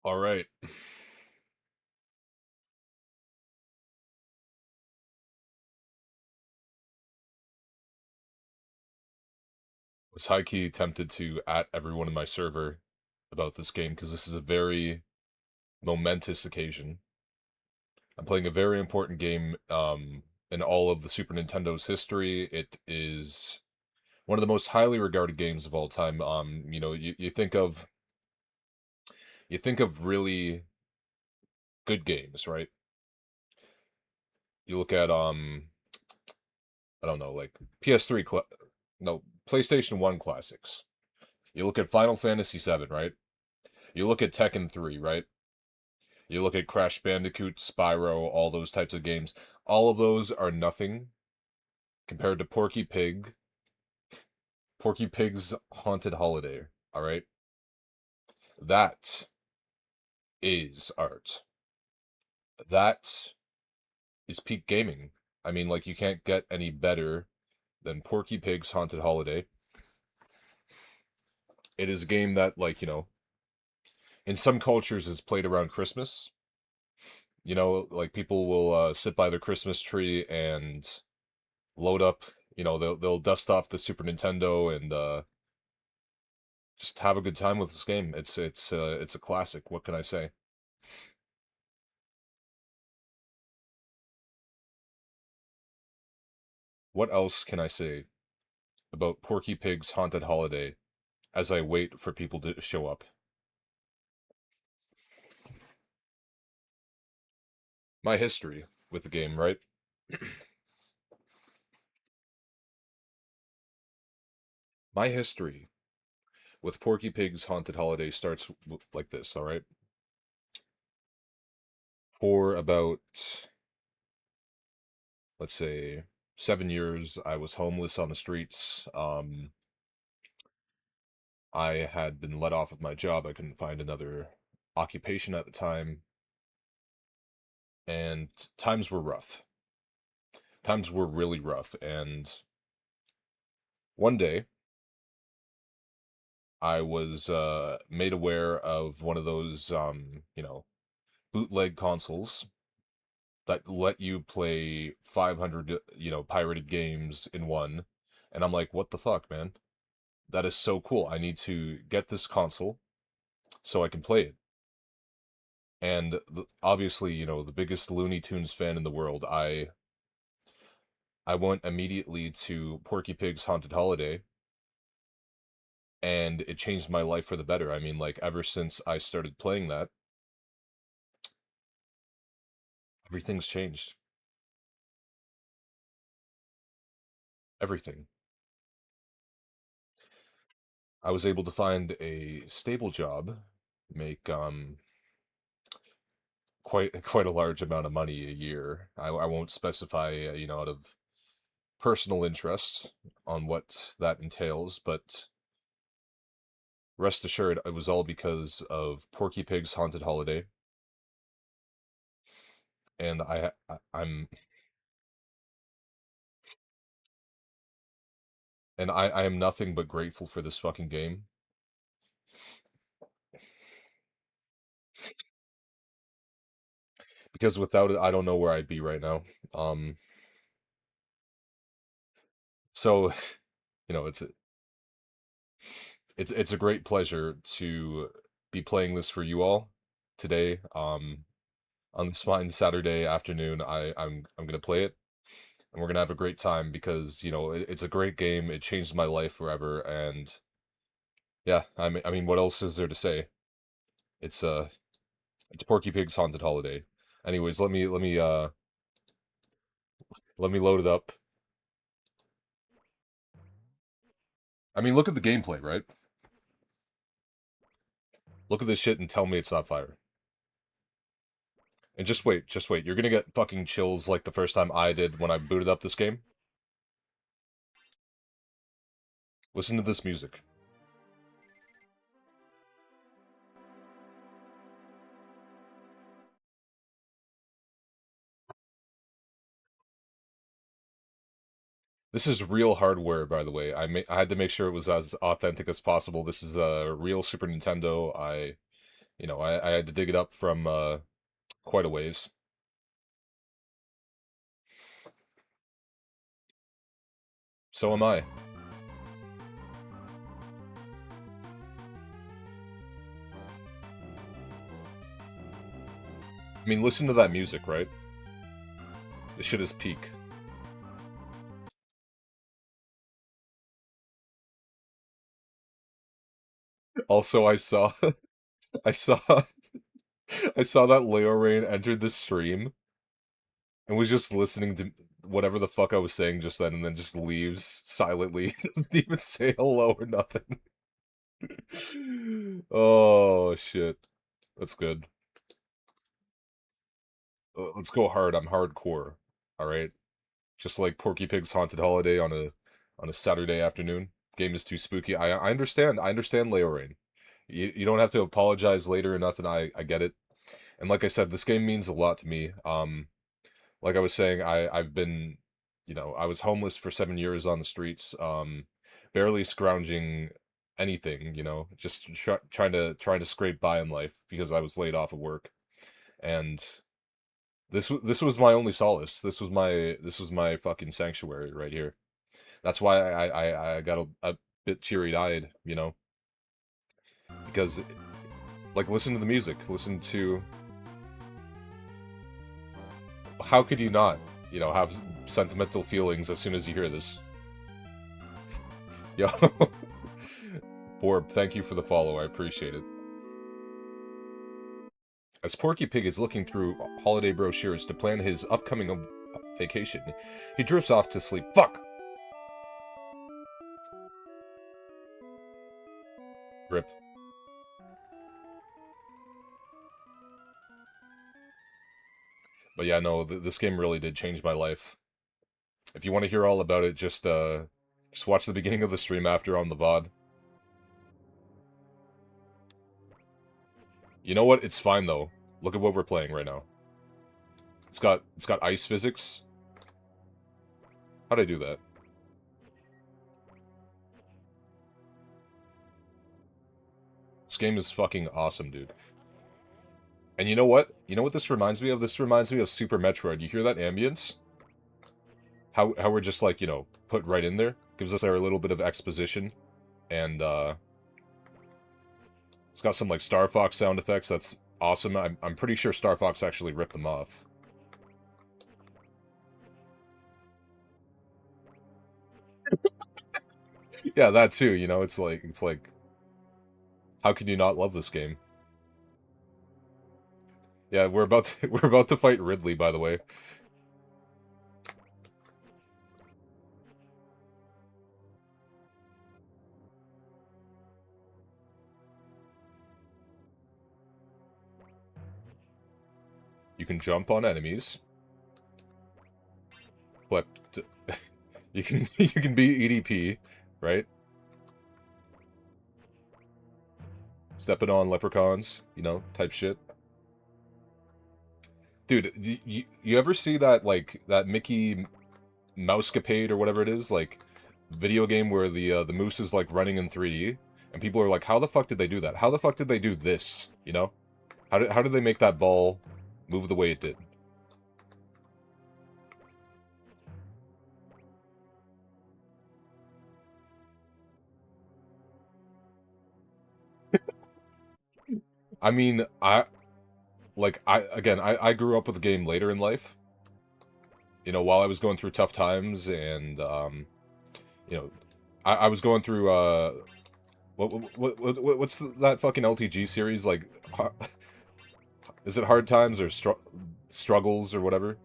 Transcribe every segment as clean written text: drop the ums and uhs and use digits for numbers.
All right. Was high key tempted to at everyone in my server about this game because this is a very momentous occasion. I'm playing a very important game in all of the Super Nintendo's history. It is one of the most highly regarded games of all time. You think of really good games, right? You look at I don't know, like PS3 no, PlayStation 1 classics. You look at Final Fantasy 7, right? You look at Tekken 3, right? You look at Crash Bandicoot, Spyro, all those types of games. All of those are nothing compared to Porky Pig's Haunted Holiday. All right, that is art. That is peak gaming. I mean, like you can't get any better than Porky Pig's Haunted Holiday. It is a game that, in some cultures is played around Christmas. Like people will sit by their Christmas tree and load up. They'll dust off the Super Nintendo and just have a good time with this game. It's a classic. What can I say? What else can I say about Porky Pig's Haunted Holiday as I wait for people to show up? My history with the game, right? My history with Porky Pig's Haunted Holiday starts like this, all right? For about, let's say, 7 years, I was homeless on the streets. I had been let off of my job. I couldn't find another occupation at the time, and times were rough. Times were really rough, and one day I was made aware of one of those bootleg consoles that let you play 500 pirated games in one, and I'm like, what the fuck, man? That is so cool. I need to get this console so I can play it. And obviously, the biggest Looney Tunes fan in the world, I went immediately to Porky Pig's Haunted Holiday, and it changed my life for the better. I mean, like ever since I started playing that, everything's changed. Everything. I was able to find a stable job, make quite a large amount of money a year. I won't specify, out of personal interest on what that entails, but rest assured, it was all because of Porky Pig's Haunted Holiday, and I am nothing but grateful for this fucking game because without it, I don't know where I'd be right now. Um, so it's a great pleasure to be playing this for you all today. On this fine Saturday afternoon, I'm gonna play it, and we're gonna have a great time because it's a great game. It changed my life forever, and yeah, I mean, what else is there to say? It's it's Porky Pig's Haunted Holiday. Anyways, let me load it up. I mean, look at the gameplay, right? Look at this shit and tell me it's not fire. And just wait, just wait. You're gonna get fucking chills like the first time I did when I booted up this game. Listen to this music. This is real hardware, by the way. I had to make sure it was as authentic as possible. This is a real Super Nintendo. I You know, I had to dig it up from quite a ways. So am I. I mean, listen to that music, right? This shit is peak. Also, I saw, I saw that Leo Rain entered the stream and was just listening to whatever the fuck I was saying just then, and then just leaves silently. Doesn't even say hello or nothing. Oh shit, that's good. Let's go hard. I'm hardcore. All right, just like Porky Pig's Haunted Holiday on a Saturday afternoon. Game is too spooky. I understand. I understand, Leo Rain. You don't have to apologize later or nothing. I get it. And like I said, this game means a lot to me. Like I was saying, I've been, you know, I was homeless for 7 years on the streets, barely scrounging anything, you know, just trying to scrape by in life because I was laid off of work. And this was my only solace. This was my fucking sanctuary right here. That's why I got a bit teary-eyed, you know, because like listen to the music, listen to how could you not, you know, have sentimental feelings as soon as you hear this? Yo, Borb, thank you for the follow. I appreciate it. As Porky Pig is looking through holiday brochures to plan his upcoming vacation, he drifts off to sleep. Fuck! Rip. But yeah, no, this game really did change my life. If you want to hear all about it, just watch the beginning of the stream after on the VOD. You know what? It's fine though. Look at what we're playing right now. It's got ice physics. How'd I do that? This game is fucking awesome, dude. And you know what? You know what this reminds me of? This reminds me of Super Metroid. You hear that ambience? How we're just like, you know, put right in there? Gives us our little bit of exposition. And it's got some like Star Fox sound effects. That's awesome. I'm pretty sure Star Fox actually ripped them off. Yeah, that too, you know, it's like how can you not love this game? Yeah, we're about to we're about to fight Ridley, by the way. You can jump on enemies. But you can you can be EDP, right? Stepping on leprechauns, you know, type shit. Dude, you ever see that like that Mickey Mousecapade or whatever it is, like video game where the moose is like running in 3D, and people are like, how the fuck did they do that? How the fuck did they do this? You know, how did they make that ball move the way it did? I mean, I grew up with the game later in life. You know, while I was going through tough times, and you know, I was going through what's that fucking LTG series like? Is it Hard Times or Struggles or whatever?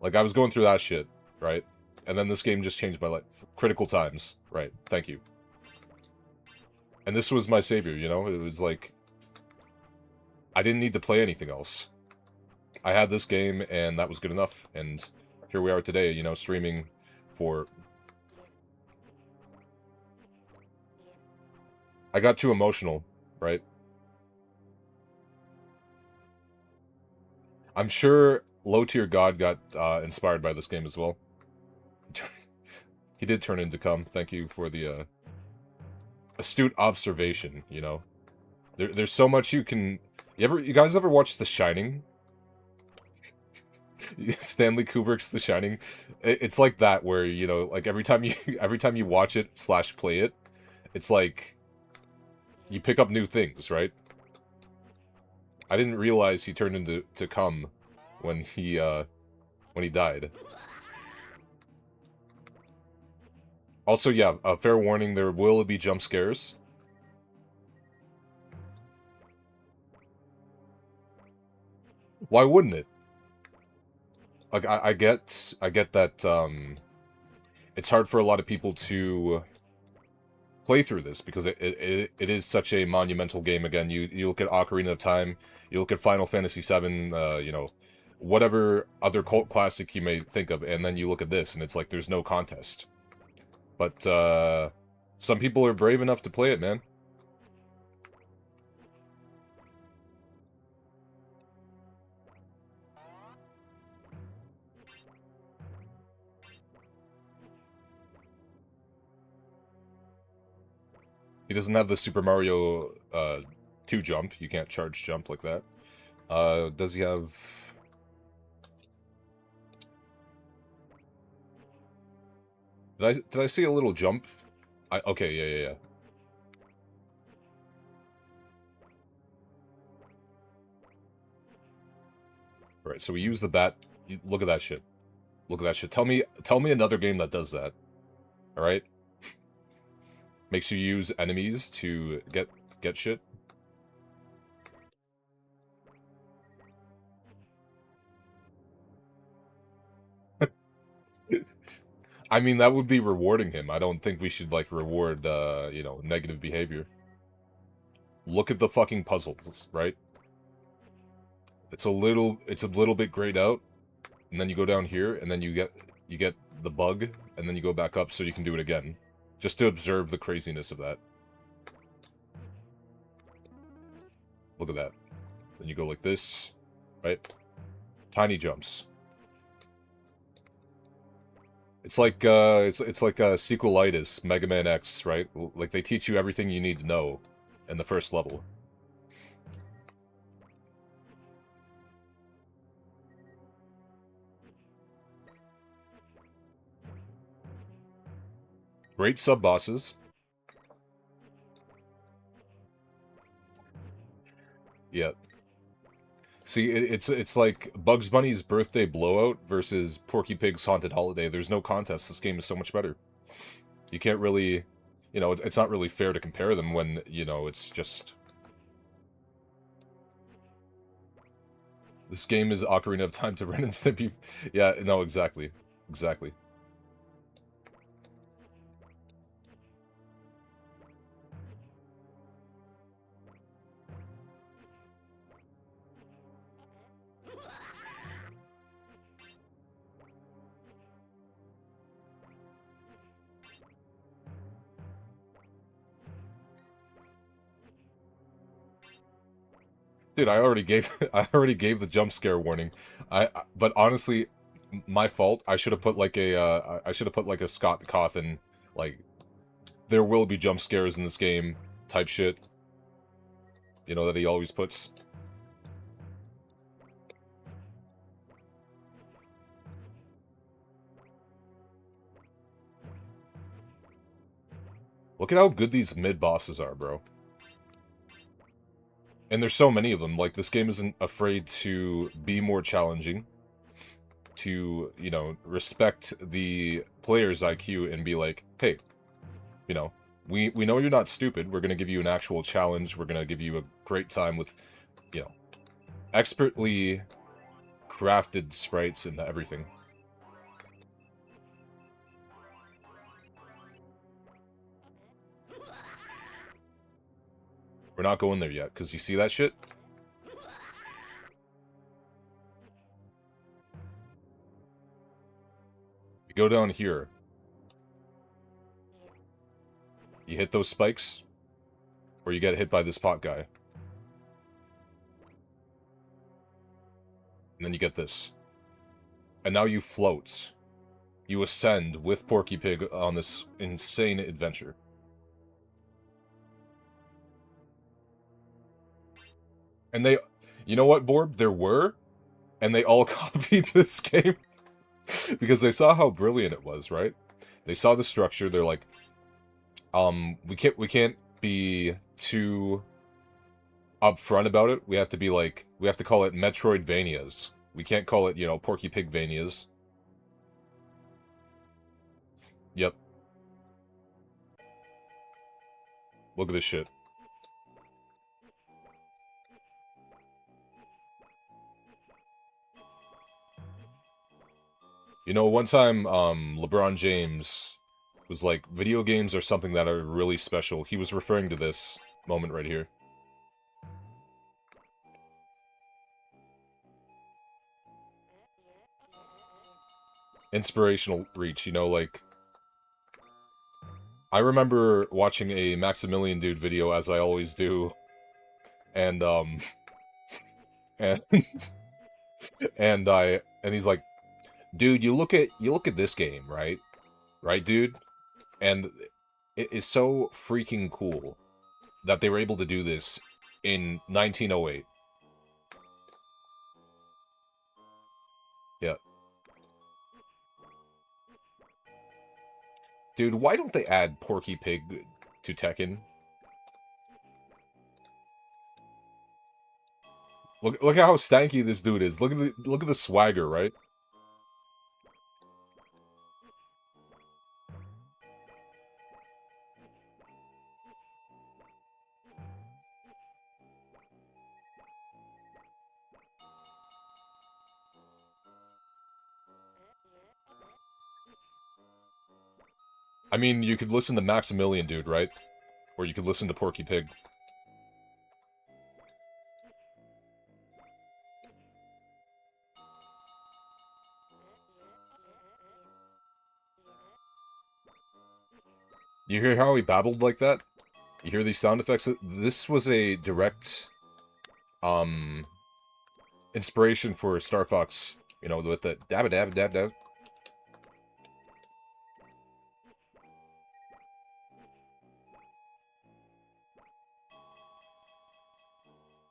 Like I was going through that shit, right? And then this game just changed my life. Critical Times, right? Thank you. And this was my savior, you know? It was like I didn't need to play anything else. I had this game and that was good enough. And here we are today, you know, streaming for... I got too emotional, right? I'm sure Low Tier God got inspired by this game as well. He did turn into cum. Thank you for the astute observation, you know? There's so much you can... You guys ever watch The Shining? Stanley Kubrick's The Shining. It's like that where, you know, like every time you every time you watch it slash play it, it's like you pick up new things, right? I didn't realize he turned into cum when he died. Also, yeah, a fair warning, there will be jump scares. Why wouldn't it? Like, I get that, it's hard for a lot of people to play through this, because it is such a monumental game. Again, you look at Ocarina of Time, you look at Final Fantasy VII, you know, whatever other cult classic you may think of, and then you look at this, and it's like, there's no contest. But, some people are brave enough to play it, man. He doesn't have the Super Mario 2 jump. You can't charge jump like that. Does he have... Did I see a little jump? Okay, yeah. Right, so we use the bat. Look at that shit. Look at that shit. Tell me another game that does that. Alright? Makes you use enemies to get shit. I mean, that would be rewarding him. I don't think we should, like, reward, you know, negative behavior. Look at the fucking puzzles, right? It's a little bit grayed out, and then you go down here, and then you get the bug, and then you go back up so you can do it again. Just to observe the craziness of that. Look at that. Then you go like this, right? Tiny jumps. It's like it's like sequelitis, Mega Man X, right? Like, they teach you everything you need to know in the first level. Great sub-bosses. Yeah. See, it's like Bugs Bunny's Birthday Blowout versus Porky Pig's Haunted Holiday. There's no contest. This game is so much better. You can't really... You know, it's not really fair to compare them when, you know, it's just... This game is Ocarina of Time to Ren and Stimpy. Yeah, no, exactly. Exactly. Dude, I already gave the jump scare warning. But honestly, my fault. I should have put like a Scott Cawthon, like, there will be jump scares in this game type shit. You know, that he always puts. Look at how good these mid bosses are, bro. And there's so many of them. Like, this game isn't afraid to be more challenging, to, you know, respect the player's IQ and be like, hey, you know, we know you're not stupid. We're going to give you an actual challenge. We're going to give you a great time with, you know, expertly crafted sprites and everything. We're not going there yet, because you see that shit? You go down here. You hit those spikes, or you get hit by this pot guy. And then you get this. And now you float. You ascend with Porky Pig on this insane adventure. And You know what, Borb? There were, and they all copied this game because they saw how brilliant it was, right? They saw the structure. They're like, we can't be too upfront about it. We have to be like, we have to call it Metroidvanias. We can't call it, Porky Pigvanias. Yep. Look at this shit. One time, LeBron James was like, video games are something that are really special. He was referring to this moment right here. Inspirational reach, like... I remember watching a Maximilian Dude video, as I always do, and, and, and he's like, dude, you look at this game, right? Right, dude? And it is so freaking cool that they were able to do this in 1908. Yeah. Dude, why don't they add Porky Pig to Tekken? Look at how stanky this dude is. Look at the swagger, right? I mean, you could listen to Maximilian Dude, right? Or you could listen to Porky Pig. You hear how he babbled like that? You hear these sound effects? This was a direct, um, inspiration for Star Fox, with the dab dab dab dab.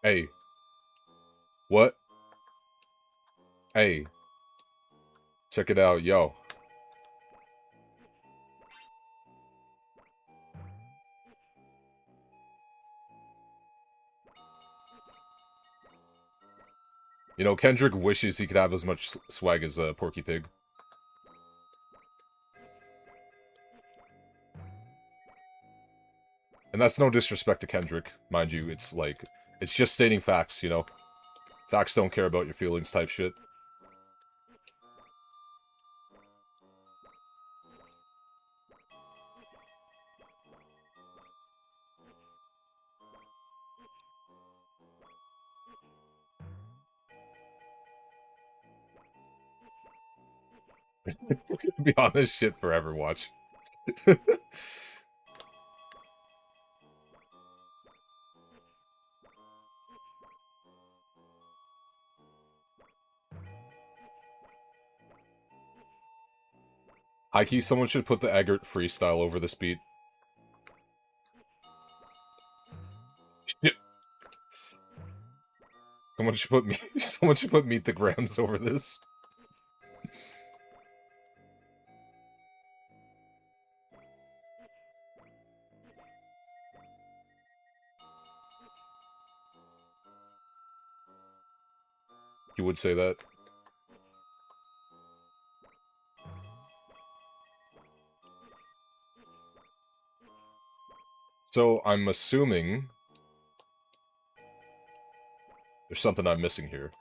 Hey. What? Hey. Check it out, yo. Kendrick wishes he could have as much swag as Porky Pig. And that's no disrespect to Kendrick, mind you. It's like, it's just stating facts, Facts don't care about your feelings type shit. We're gonna be on this shit forever, watch. Hikey, someone should put the Eggert freestyle over this beat. Yeah. Someone should put Meet the Grams over this. You would say that. So, I'm assuming there's something I'm missing here.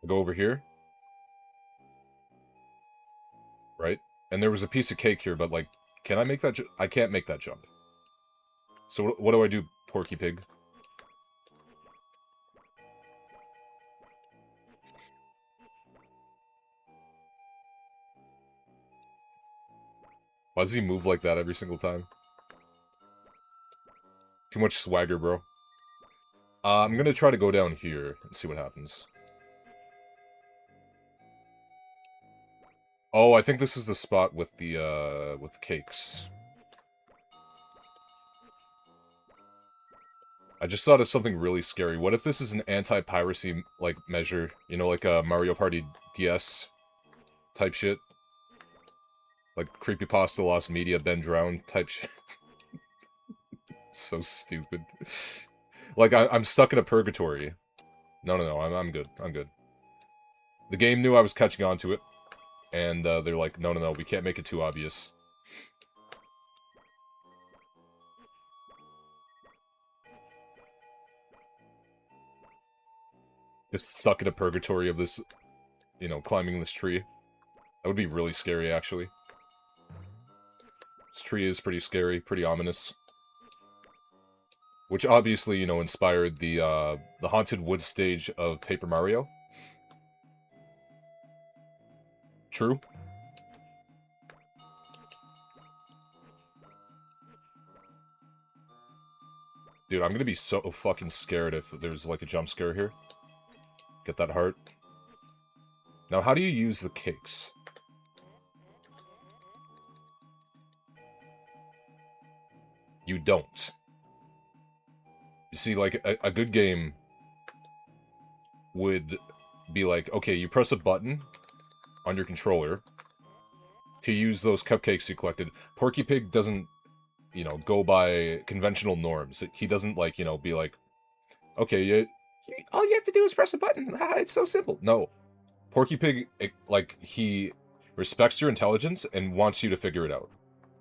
I go over here. Right? And there was a piece of cake here, but, like, can I make that I can't make that jump. So what do I do, Porky Pig? Why does he move like that every single time? Too much swagger, bro. I'm gonna try to go down here and see what happens. Oh, I think this is the spot with the cakes. I just thought of something really scary. What if this is an anti-piracy, like, measure? You know, like a Mario Party DS type shit? Like, creepypasta lost media, Ben drowned type shit? So stupid. Like, I'm stuck in a purgatory. No, I'm good. I'm good. The game knew I was catching on to it, and they're like, no, we can't make it too obvious. Just stuck in a purgatory of this, you know, climbing this tree. That would be really scary, actually. This tree is pretty scary, pretty ominous. Which obviously, you know, inspired the Haunted Woods stage of Paper Mario. True. Dude, I'm gonna be so fucking scared if there's, like, a jump scare here. Get that heart. Now, how do you use the cakes? You don't. You see, like, a good game would be like, okay, you press a button on your controller to use those cupcakes you collected. Porky Pig doesn't, you know, go by conventional norms. He doesn't, like, you know, be like, okay, all you have to do is press a button. It's so simple. No. Porky Pig, like, he respects your intelligence and wants you to figure it out.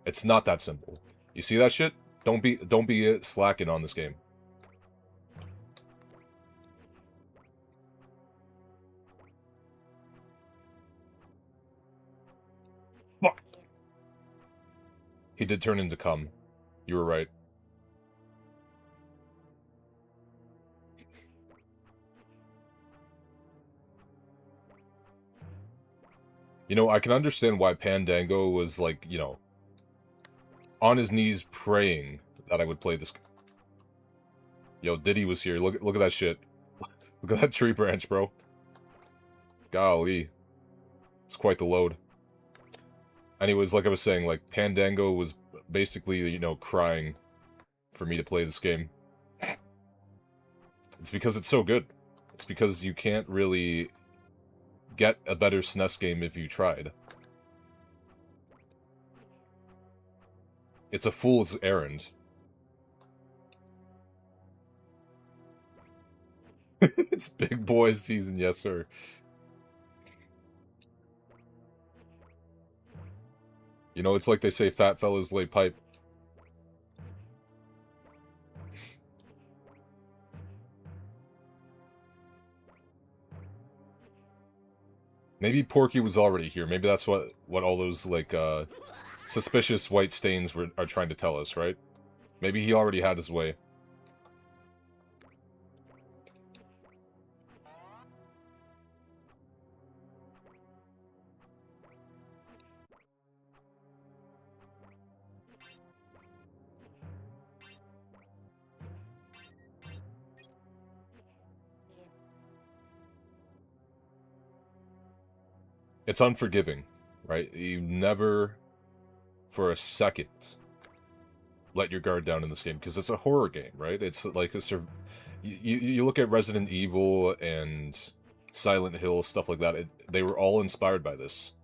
It's not that simple. You see that shit? Don't be slacking on this game. Fuck. He did turn into cum. You were right. You know, I can understand why Pandango was, like, you know, on his knees praying that I would play this. Yo, Diddy was here. Look at that shit. Look at that tree branch, bro. Golly. It's quite the load. Anyways, like I was saying, like, Pandango was basically, you know, crying for me to play this game. It's because it's so good. It's because you can't really get a better SNES game if you tried. It's a fool's errand. It's big boys season, yes sir. You know, it's like they say fat fellas lay pipe. Maybe Porky was already here. Maybe that's what all those, like, suspicious white stains are trying to tell us, right? Maybe he already had his way. It's unforgiving, right? You never, for a second, let your guard down in this game, because it's a horror game, right? It's like you look at Resident Evil and Silent Hill, stuff like that, they were all inspired by this.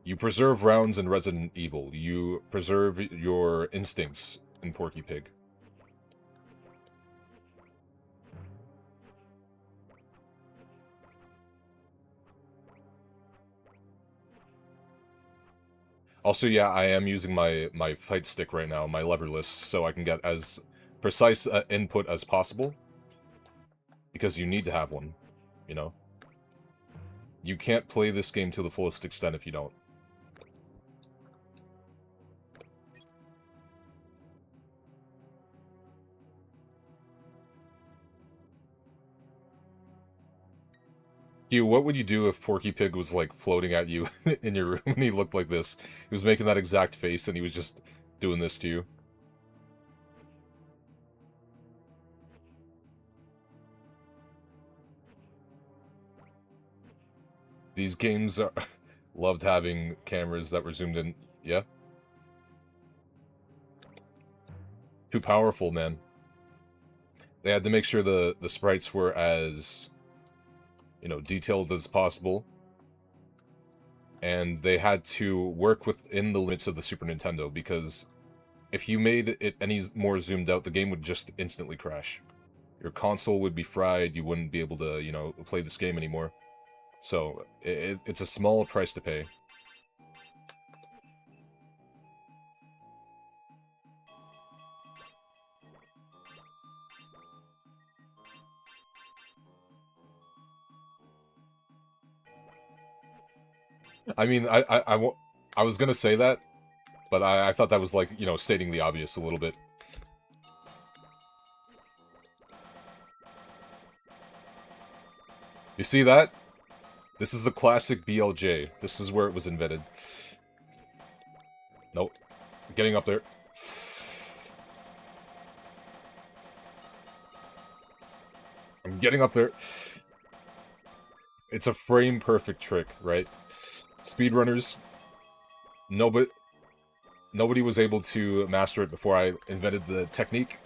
You preserve rounds in Resident Evil. You preserve your instincts in Porky Pig. Also, yeah, I am using my fight stick right now, my leverless, so I can get as precise input as possible. Because you need to have one, you know? You can't play this game to the fullest extent if you don't. Hugh, what would you do if Porky Pig was, like, floating at you in your room and he looked like this? He was making that exact face and he was just doing this to you. These games are loved having cameras that were zoomed in. Yeah? Too powerful, man. They had to make sure the sprites were as, detailed as possible, and they had to work within the limits of the Super Nintendo, because if you made it any more zoomed out, the game would just instantly crash. Your console would be fried, you wouldn't be able to, play this game anymore. So, it's a small price to pay. I mean, I was gonna say that, but I thought that was like, stating the obvious a little bit. You see that? This is the classic BLJ. This is where it was invented. Nope. Getting up there. I'm getting up there. It's a frame-perfect trick, right? Speedrunners, nobody was able to master it before I invented the technique.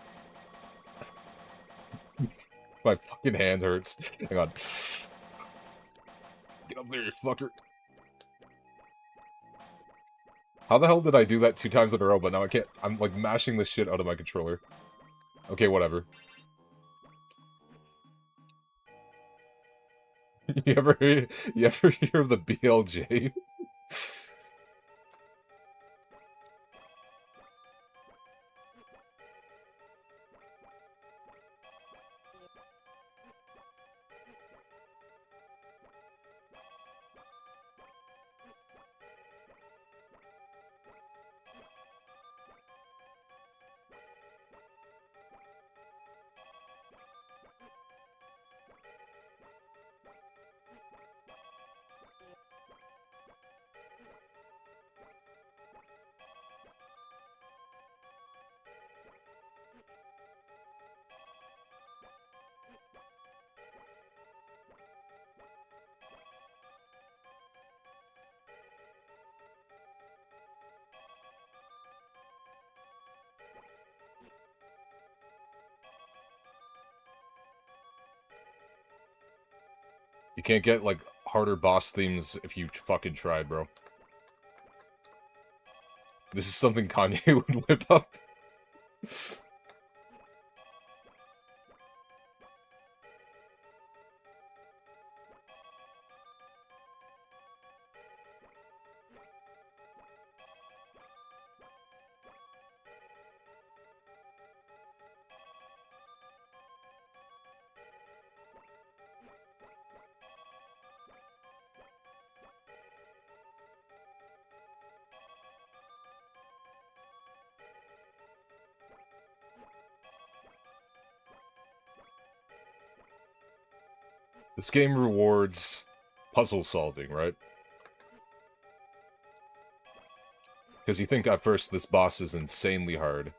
My fucking hand hurts. Hang on. Get up there, you fucker. How the hell did I do that 2 times in a row, but now I can't? I'm, like, mashing the shit out of my controller. Okay, whatever. You ever hear of the BLJ? You can't get, like, harder boss themes if you fucking try, bro. This is something Kanye would whip up. This game rewards puzzle solving, right? Because you think at first this boss is insanely hard.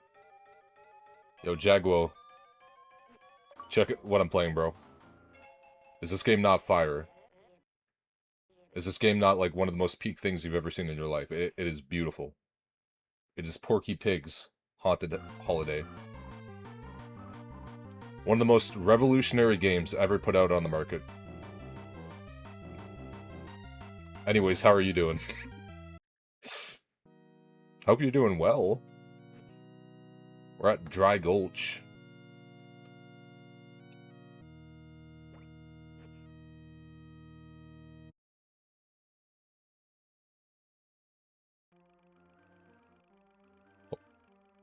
Yo, Jaguo. Check what I'm playing, bro. Is this game not fire? Is this game not, like, one of the most peak things you've ever seen in your life? It is beautiful. It is Porky Pig's Haunted Holiday. One of the most revolutionary games ever put out on the market. Anyways, how are you doing? Hope you're doing well. We're at Dry Gulch.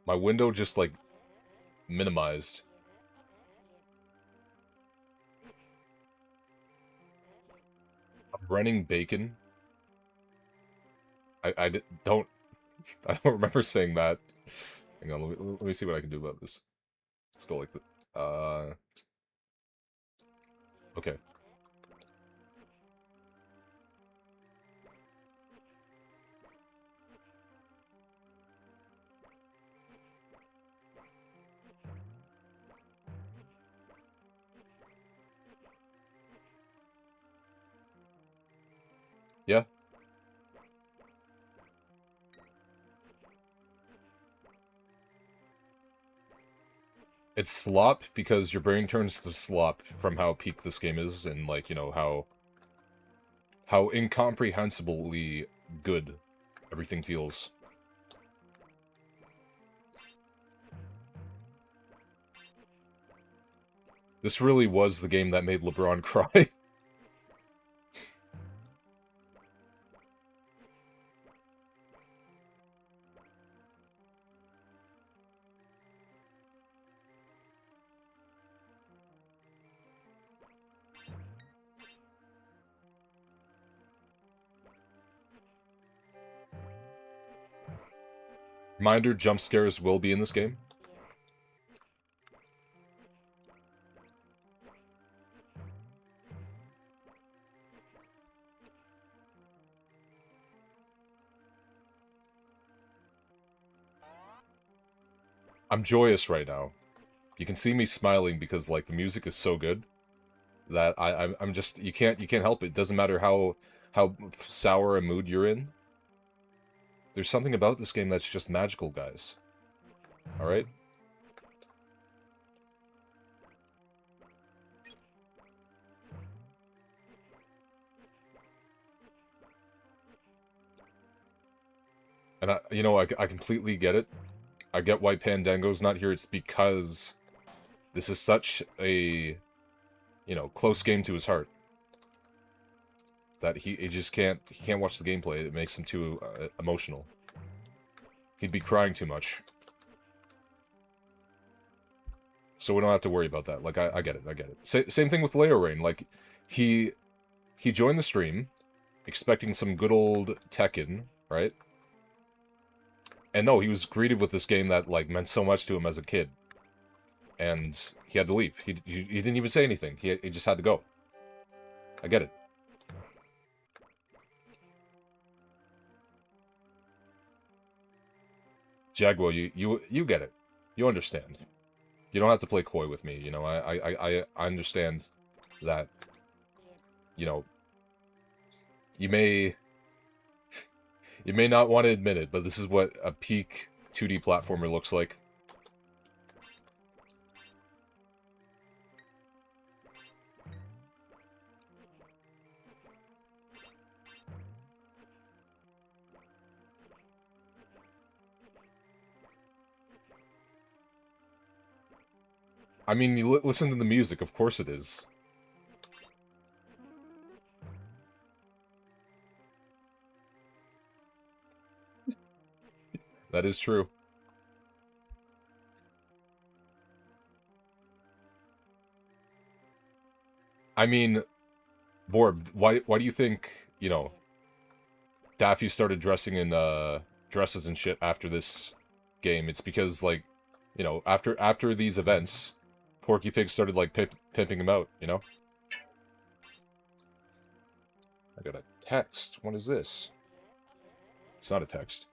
My window just, like, minimized. I'm running bacon. Don't... I don't remember saying that. Hang on, let me see what I can do about this. Let's go like that. Okay. Yeah. It's slop because your brain turns to slop from how peak this game is and, like, you know, how incomprehensibly good everything feels. This really was the game that made LeBron cry. Reminder, jump scares will be in this game. I'm joyous right now. You can see me smiling because, like, the music is so good that I'm just, you can't help it. It doesn't matter how sour a mood you're in. There's something about this game that's just magical, guys. All right? And you know, I completely get it. I get why Pandango's not here. It's because this is such a, you know, close game to his heart that he just can't watch the gameplay. It makes him too emotional. He'd be crying too much. So we don't have to worry about that. Like, I get it, I get it. Same thing with Leo Rain. Like, he joined the stream expecting some good old Tekken, right? And no, he was greeted with this game that, like, meant so much to him as a kid. And he had to leave. He didn't even say anything. He just had to go. I get it. Jaguar, you get it. You understand. You don't have to play coy with me, you know. I understand that, you know, you may not want to admit it, but this is what a peak 2D platformer looks like. I mean, you listen to the music, of course it is. That is true. I mean, Borb, why do you think, you know, Daffy started dressing in dresses and shit after this game? It's because, like, you know, after these events, Porky Pig started, like, pimping him out, you know? I got a text. What is this? It's not a text.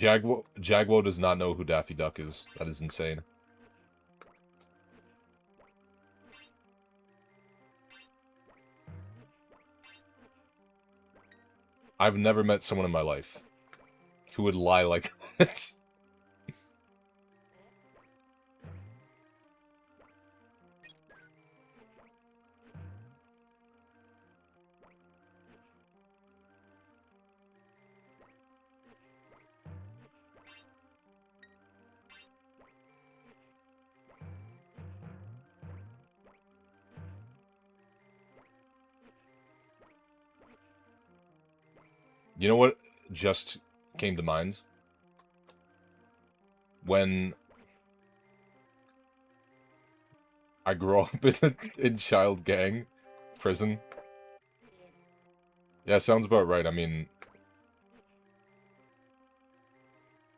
Jagwo does not know who Daffy Duck is. That is insane. I've never met someone in my life who would lie like that. You know what just came to mind? When I grew up in child gang prison. Yeah, sounds about right. I mean,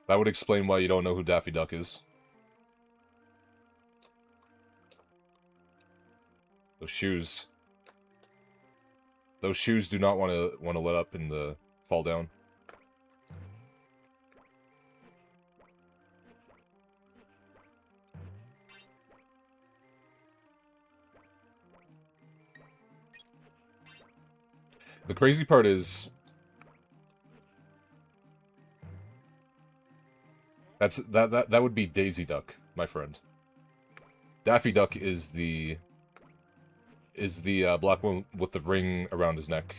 that would explain why you don't know who Daffy Duck is. Those shoes. Those shoes do not want to let up and fall down. The crazy part is that would be Daisy Duck, my friend. Daffy Duck is the black one with the ring around his neck.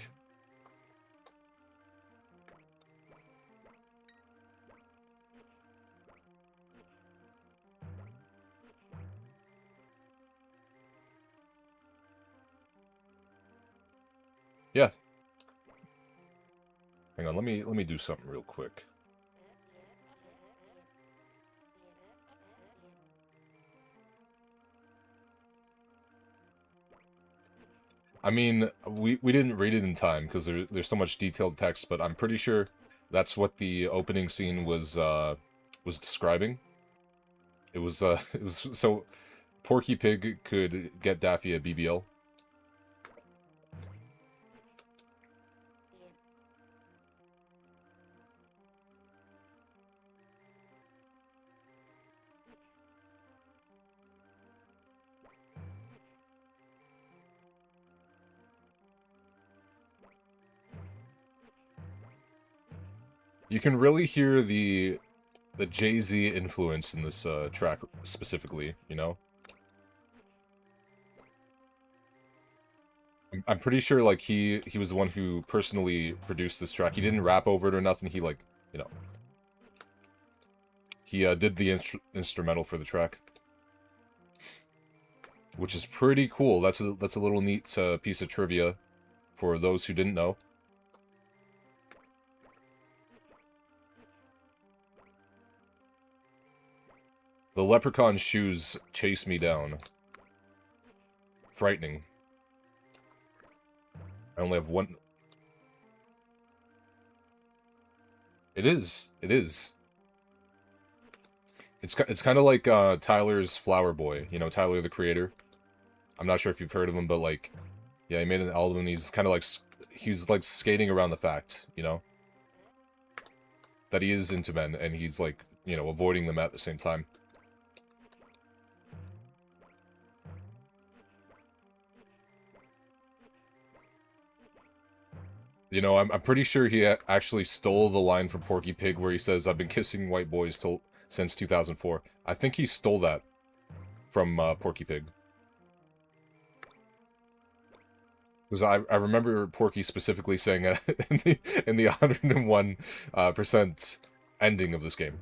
Yeah. Hang on, let me do something real quick. I mean, we didn't read it in time because there's so much detailed text, but I'm pretty sure that's what the opening scene was describing. It was it was so Porky Pig could get Daffy a BBL. You can really hear the Jay-Z influence in this track specifically, you know? I'm pretty sure like he was the one who personally produced this track. He didn't rap over it or nothing. He like, you know, he did the instrumental for the track, which is pretty cool. That's a little neat piece of trivia for those who didn't know. The leprechaun shoes chase me down. Frightening. I only have one. It is. It is. It's kind of like Tyler's Flower Boy. You know, Tyler the Creator. I'm not sure if you've heard of him, but like, yeah, he made an album. And he's kind of like he's like skating around the fact, you know, that he is into men, and he's like, you know, avoiding them at the same time. You know, I'm pretty sure he actually stole the line from Porky Pig where he says, "I've been kissing white boys till since 2004." I think he stole that from Porky Pig. Because I remember Porky specifically saying it in the 101% percent ending of this game.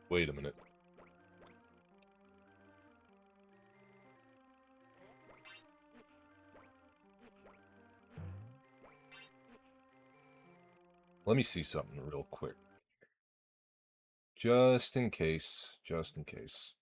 Wait a minute. Let me see something real quick. Just in case. Just in case.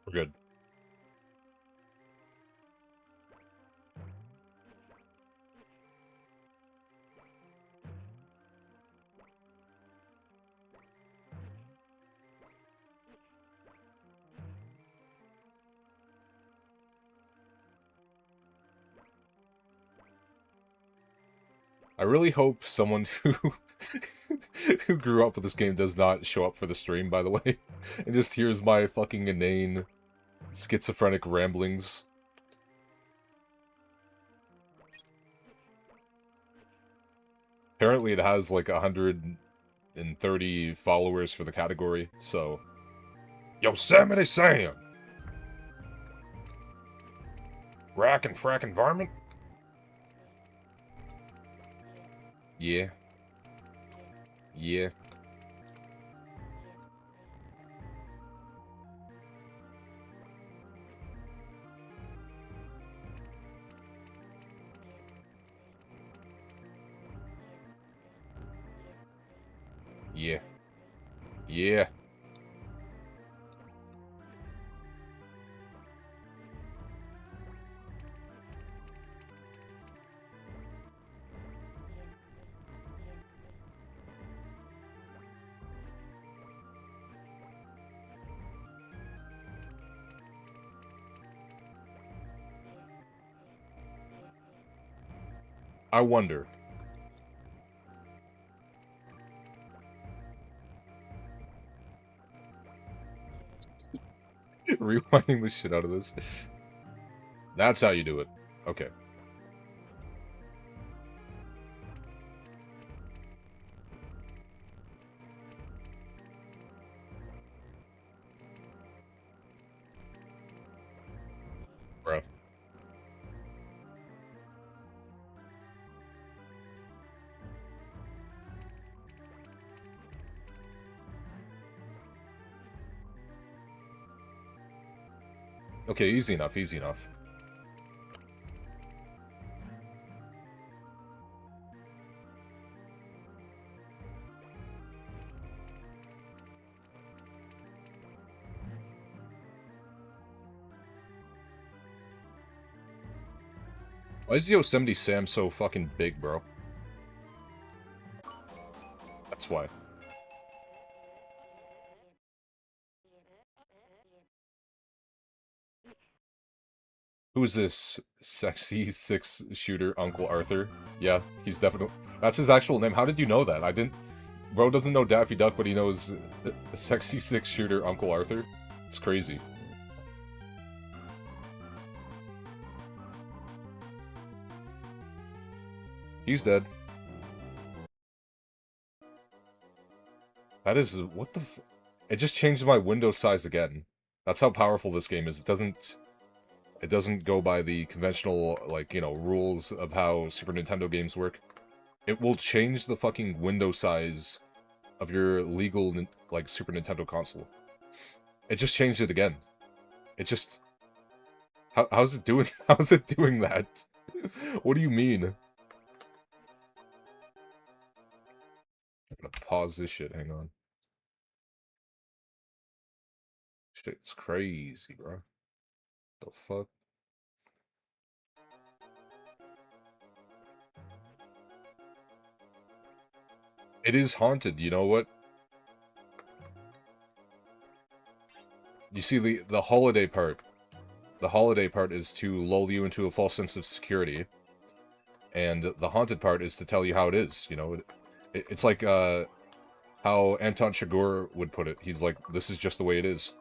We're good. I really hope someone who who grew up with this game does not show up for the stream, by the way, and just hears my fucking inane, schizophrenic ramblings. Apparently it has like 130 followers for the category, so... Yosemite Sam! Rack and frack environment? Yeah. Yeah. Yeah. Yeah. I wonder. Rewinding the shit out of this. That's how you do it. Okay. Bruh. Okay, easy enough, easy enough. Why is Yosemite Sam so fucking big, bro? That's why. Who's this sexy six-shooter Uncle Arthur? Yeah, he's definitely... That's his actual name. How did you know that? I didn't... Bro doesn't know Daffy Duck, but he knows the sexy six-shooter Uncle Arthur. It's crazy. He's dead. That is... What the f... It just changed my window size again. That's how powerful this game is. It doesn't go by the conventional, like, you know, rules of how Super Nintendo games work. It will change the fucking window size of your legal, like, Super Nintendo console. It just changed it again. It just... how's it doing... How's it doing that? What do you mean? I'm gonna pause this shit, hang on. Shit's crazy, bro. The fuck? It is haunted, you know what? You see, the holiday part. The holiday part is to lull you into a false sense of security. And the haunted part is to tell you how it is, you know? It's like, how Anton Chigurh would put it. He's like, this is just the way it is.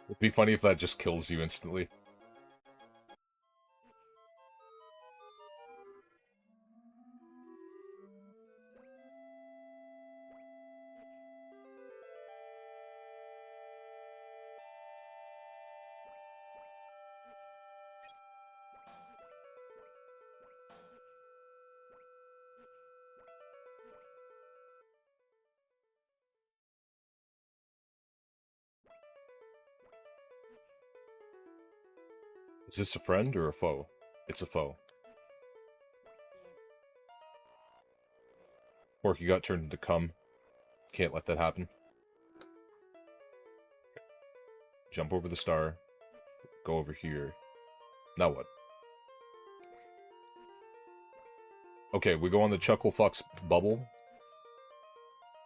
It'd be funny if that just kills you instantly. Is this a friend or a foe? It's a foe. Porky got turned into cum. Can't let that happen. Jump over the star. Go over here. Now what? Okay, we go on the Chuckle Fox bubble.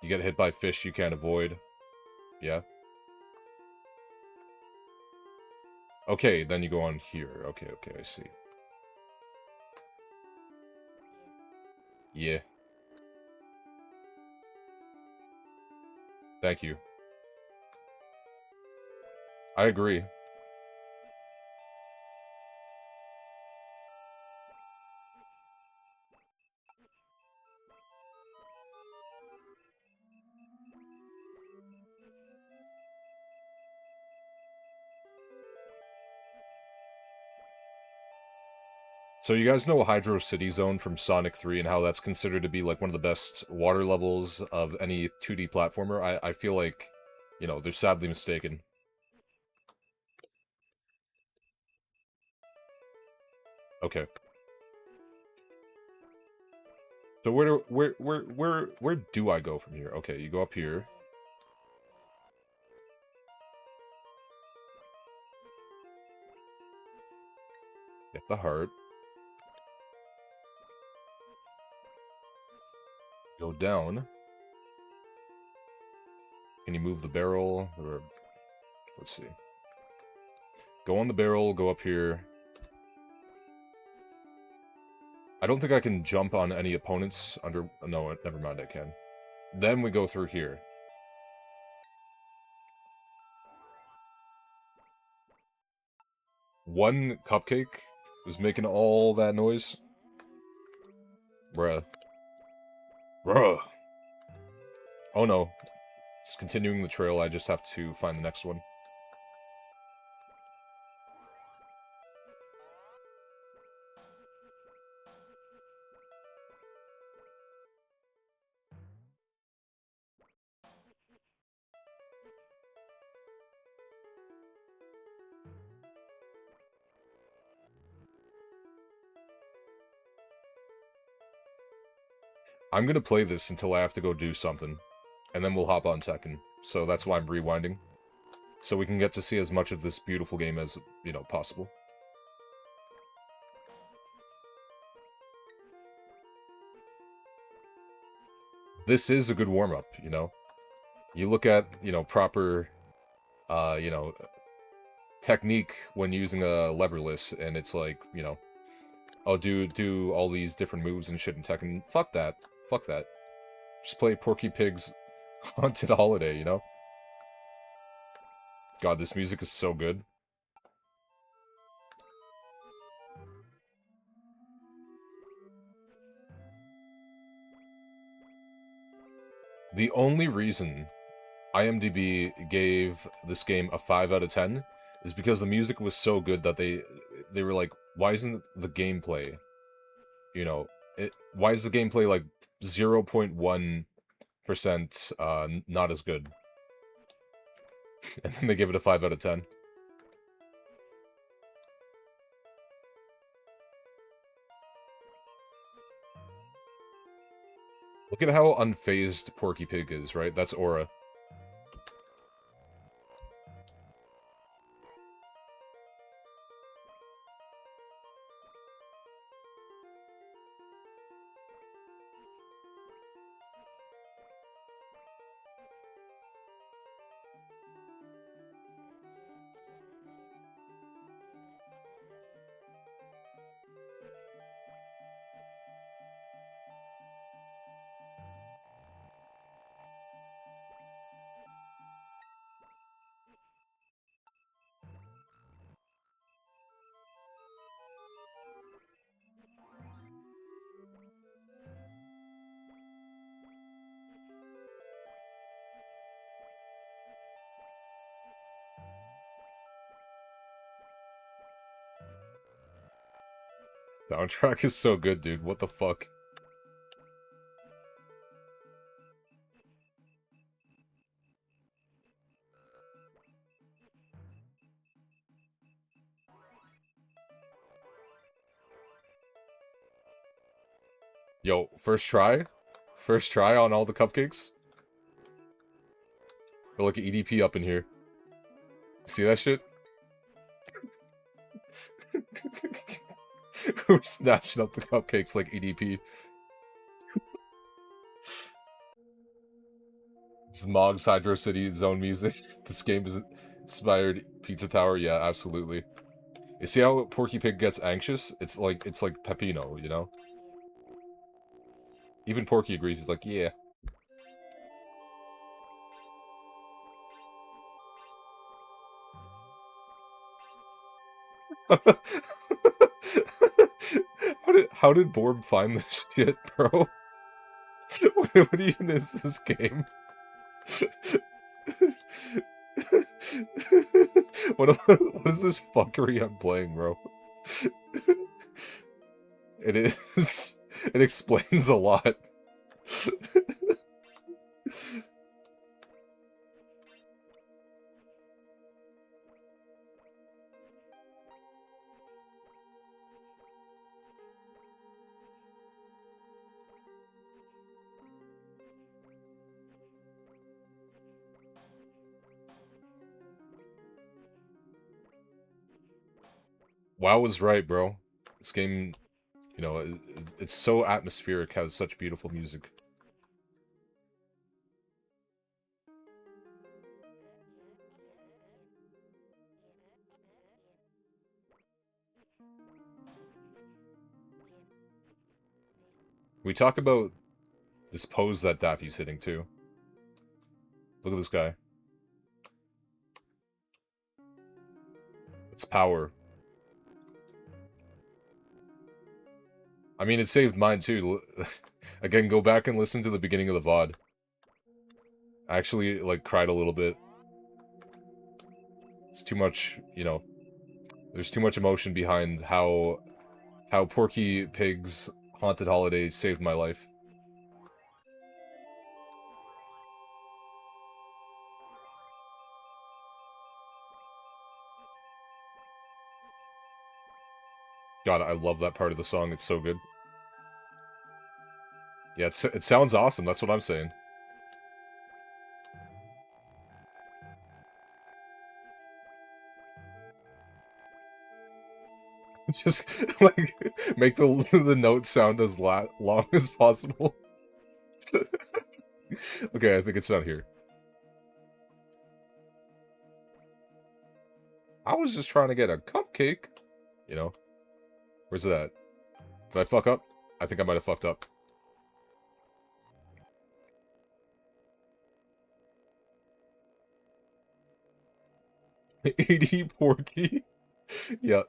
You get hit by fish you can't avoid. Yeah. Okay, then you go on here. Okay, I see. Yeah. Thank you. I agree. So you guys know Hydro City Zone from Sonic 3 and how that's considered to be like one of the best water levels of any 2D platformer? I feel like, you know, they're sadly mistaken. Okay. So where do I go from here? Okay, you go up here. Get the heart. Go down. Can you move the barrel? Or let's see. Go on the barrel, go up here. I don't think I can jump on any opponents under... No, never mind, I can. Then we go through here. One cupcake was making all that noise. Bruh. Bruh. Oh no. It's continuing the trail, I just have to find the next one. I'm gonna play this until I have to go do something. And then we'll hop on Tekken. So that's why I'm rewinding. So we can get to see as much of this beautiful game as, you know, possible. This is a good warm-up, you know? You look at, you know, proper, you know, technique when using a leverless, and it's like, you know, oh, do all these different moves and shit in Tekken. Fuck that. Fuck that. Just play Porky Pig's Haunted Holiday, you know? God, this music is so good. The only reason IMDb gave this game a 5 out of 10 is because the music was so good that they were like, why isn't the gameplay, you know, why is the gameplay like 0.1% not as good? And then they gave it a 5 out of 10. Look at how unfazed Porky Pig is, right? That's Aura. Soundtrack is so good, dude. What the fuck? Yo, first try? First try on all the cupcakes? Or like an EDP up in here. See that shit? We're snatching up the cupcakes like EDP. This is Mog's Hydro City Zone music. This game is inspired Pizza Tower. Yeah, absolutely. You see how Porky Pig gets anxious? It's like Pepino, you know? Even Porky agrees. He's like, yeah. how did Borb find this shit, bro? What even is this game? what is this fuckery I'm playing, bro? It is. It explains a lot. WoW was right, bro. This game, it's so atmospheric, has such beautiful music. We talk about this pose that Daffy's hitting, too. Look at this guy. It's power. I mean, it saved mine, too. Again, go back and listen to the beginning of the VOD. I actually, like, cried a little bit. It's too much, there's too much emotion behind how Porky Pig's Haunted Holiday saved my life. God, I love that part of the song. It's so good. Yeah, it sounds awesome. That's what I'm saying. Just, like, make the note sound as long as possible. Okay, I think it's not here. I was just trying to get a cupcake. You know? Where's it at? Did I fuck up? I think I might have fucked up. 80 Porky? Yeah.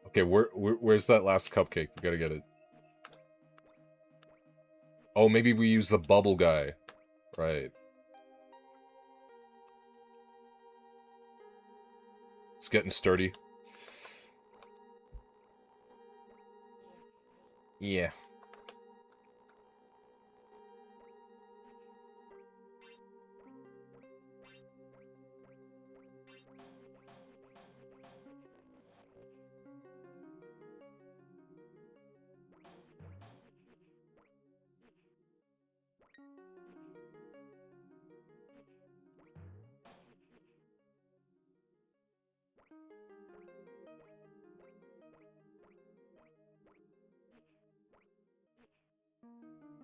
Okay, where's that last cupcake? We gotta get it. Oh, maybe we use the bubble guy. Right. It's getting sturdy. Yeah.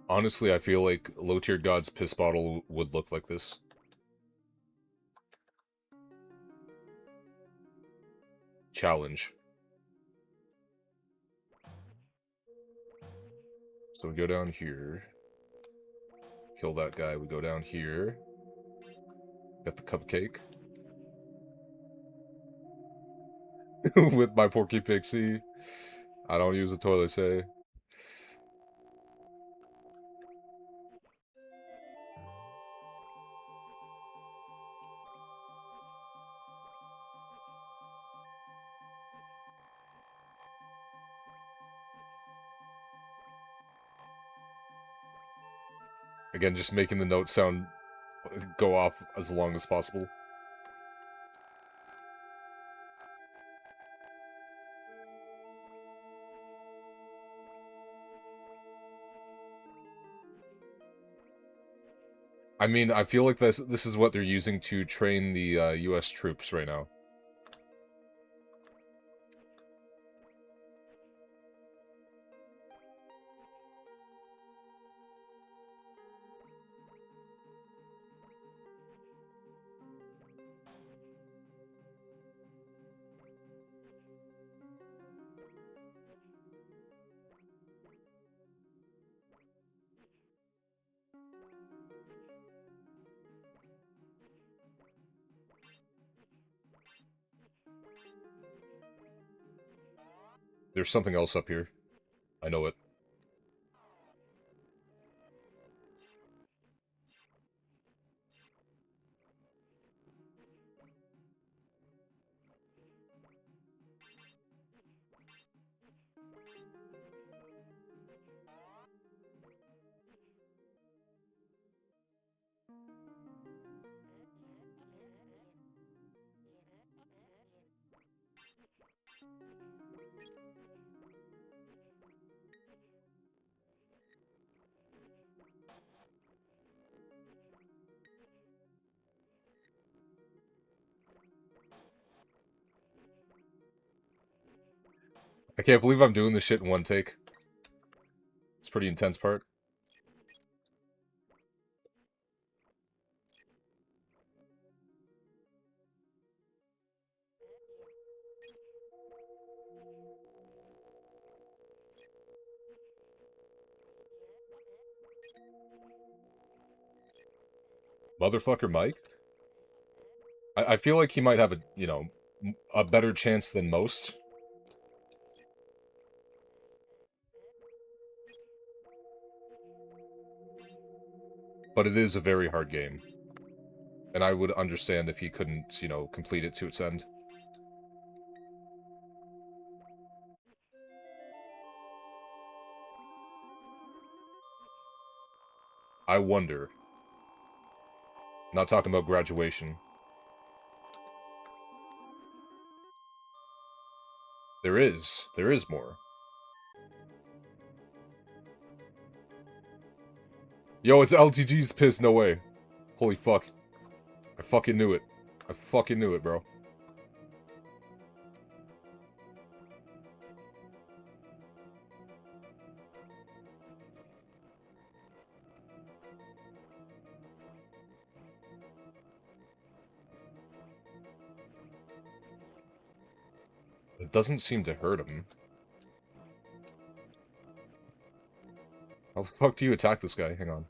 Honestly, I feel like Low-Tier God's piss bottle would look like this. Challenge. So we go down here. Kill that guy. We go down here. Get the cupcake. With my Porky Pixie. I don't use the toilet, say. Again, just making the note sound go off as long as possible. I mean, I feel like this is what they're using to train the US troops right now. There's something else up here. I know it. I can't believe I'm doing this shit in one take. It's a pretty intense part. Motherfucker Mike? I feel like he might have a, you know, a better chance than most. But it is a very hard game. And I would understand if he couldn't, you know, complete it to its end. I wonder. Not talking about graduation. There is. There is more. Yo, it's LTG's piss, no way. Holy fuck. I fucking knew it. I fucking knew it, bro. It doesn't seem to hurt him. How the fuck do you attack this guy? Hang on.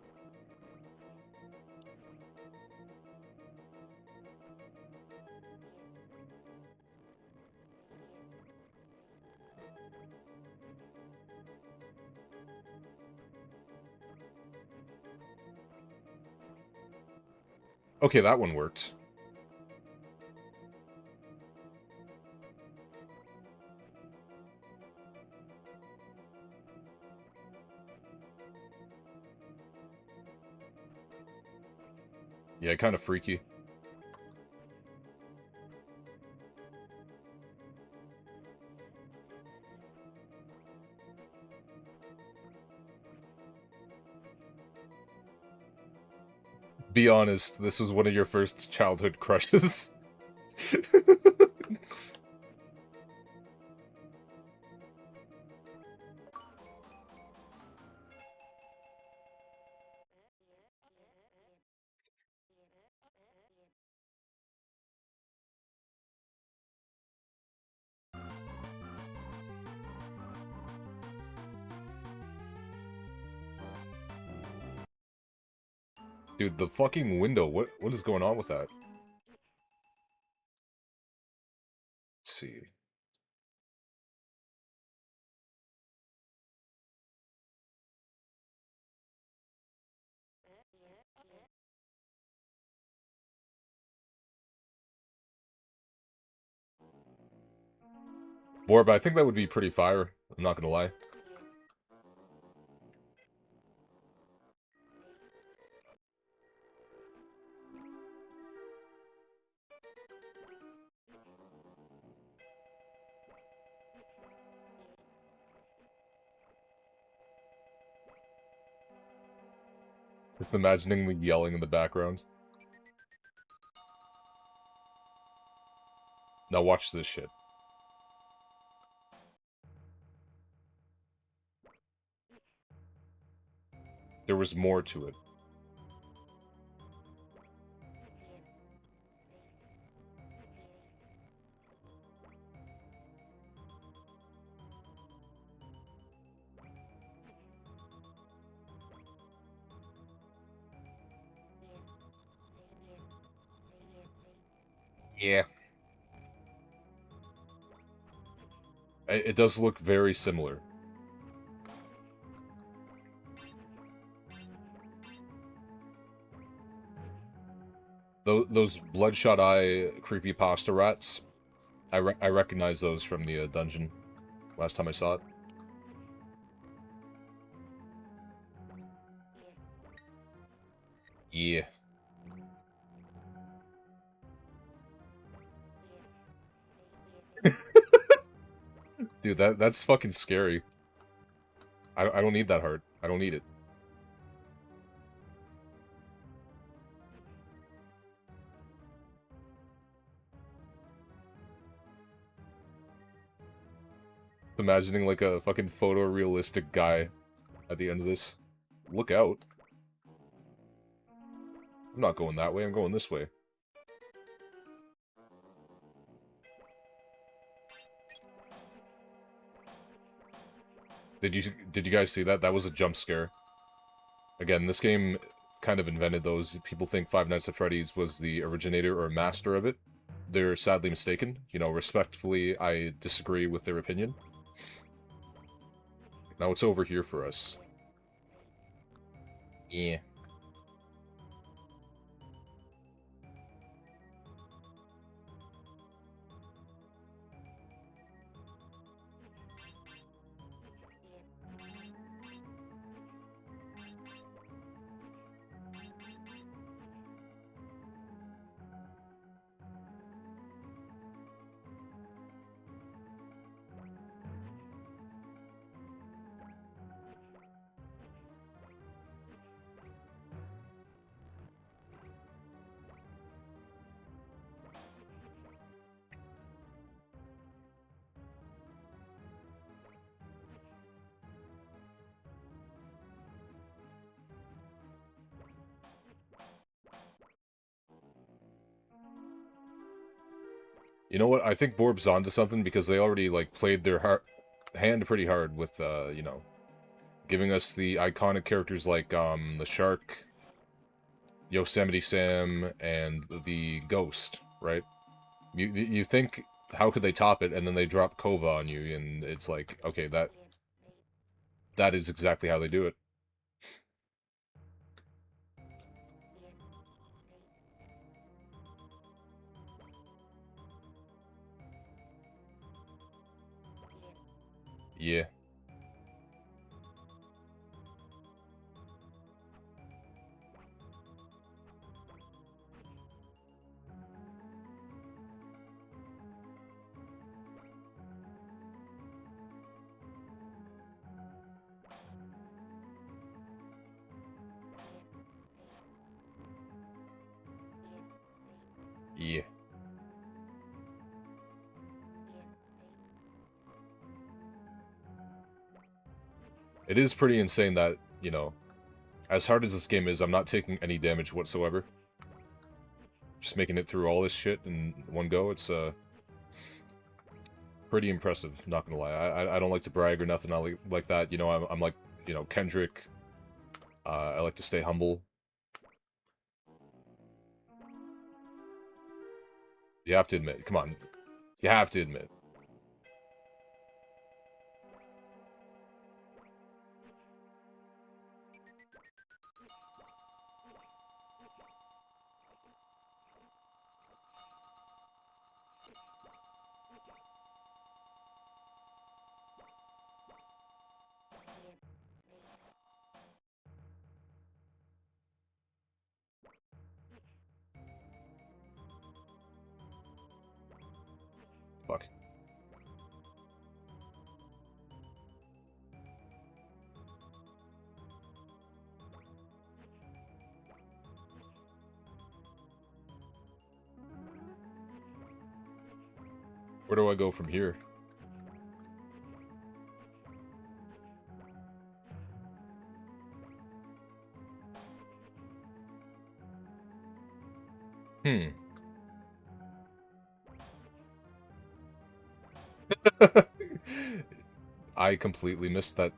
Okay, that one worked. Yeah, kind of freaky. Be honest, this was one of your first childhood crushes. Dude, the fucking window, what is going on with that? Let's see. More, but I think that would be pretty fire. I'm not gonna lie. Just imagining me yelling in the background. Now watch this shit. There was more to it. Yeah. It does look very similar. Those bloodshot eye creepypasta rats, I recognize those from the dungeon last time I saw it. Yeah. Dude, that's fucking scary. I don't need that heart. I don't need it. Imagining like a fucking photorealistic guy at the end of this. Look out. I'm not going that way, I'm going this way. Did you guys see that? That was a jump scare. Again, this game kind of invented those. People think Five Nights at Freddy's was the originator or master of it. They're sadly mistaken. You know, respectfully, I disagree with their opinion. Now it's over here for us. Yeah. You know what? I think Borb's onto something because they already, like, played their hand pretty hard with, you know, giving us the iconic characters like, the Shark, Yosemite Sam, and the Ghost, right? You think, how could they top it, and then they drop Kova on you, and it's like, okay, that is exactly how they do it. Yeah. Yeah. It is pretty insane that, you know, as hard as this game is, I'm not taking any damage whatsoever. Just making it through all this shit in one go, it's, pretty impressive, not gonna lie. I don't like to brag or nothing like that, you know, I'm like, you know, Kendrick. I like to stay humble. You have to admit, come on. You have to admit. Fuck. Where do I go from here? Hmm. I completely missed that.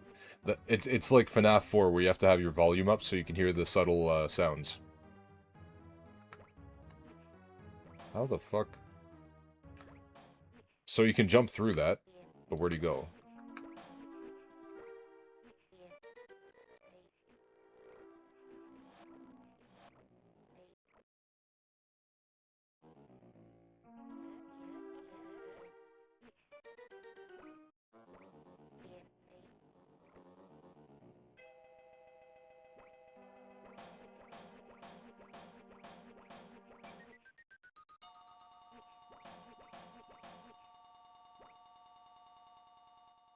It's like FNAF 4 where you have to have your volume up so you can hear the subtle sounds. How the fuck? So you can jump through that, but where'd he go?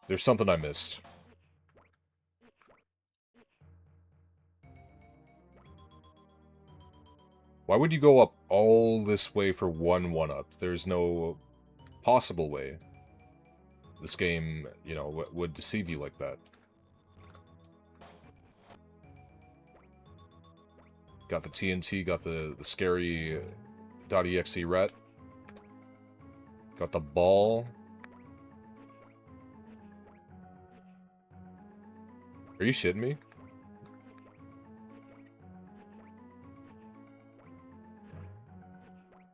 There's something I missed. Why would you go up all this way for one 1-up? There's no possible way. this game, you know, would deceive you like that. Got the TNT, got the scary .exe rat. Got the ball. Are you shitting me?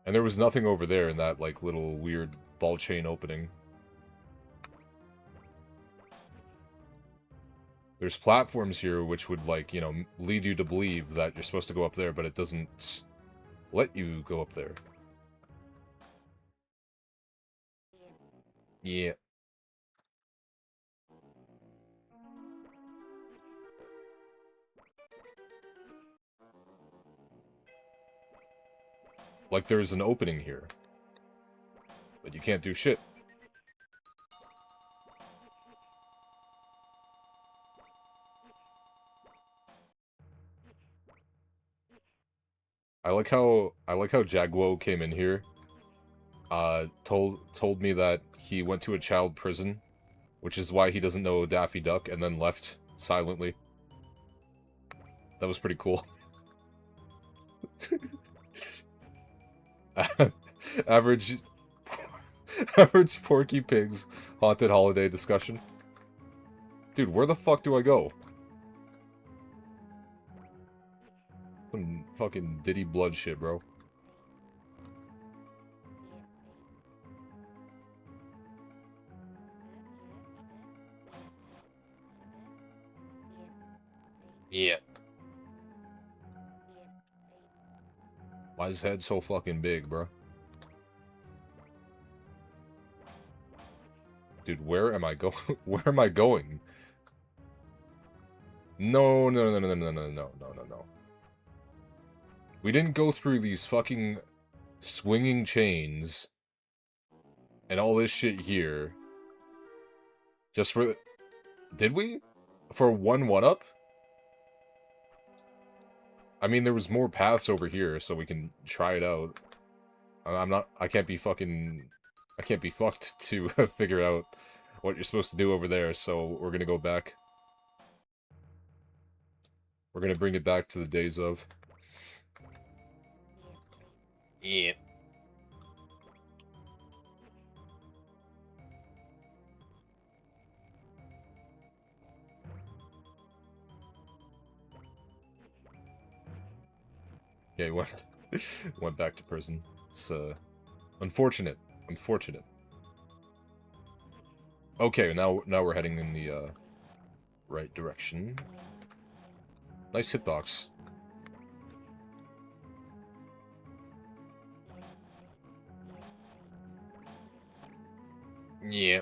And there was nothing over there in that, like, little weird ball chain opening. There's platforms here which would, like, you know, lead you to believe that you're supposed to go up there, but it doesn't let you go up there. Yeah. Like, there's an opening here. But you can't do shit. I like how Jagwo came in here. Told me that he went to a child prison, which is why he doesn't know Daffy Duck, and then left silently. That was pretty cool. Average average Porky Pig's haunted holiday discussion. Dude, where the fuck do I go? Some fucking Diddy blood shit, bro. Yeah. Why is his head so fucking big, bro? Dude, where am I going? Where am I going? No, no, no, no, no, no, no, no, no, no, no. We didn't go through these fucking swinging chains and all this shit here. Just for... Did we? For one one-up? I mean, there was more paths over here, so we can try it out. I can't be fucked to figure out what you're supposed to do over there, so we're gonna go back. We're gonna bring it back to the days of... Yeah. Yeah, he went back to prison. It's, unfortunate. Unfortunate. Okay, now we're heading in the, right direction. Nice hitbox. Yeah.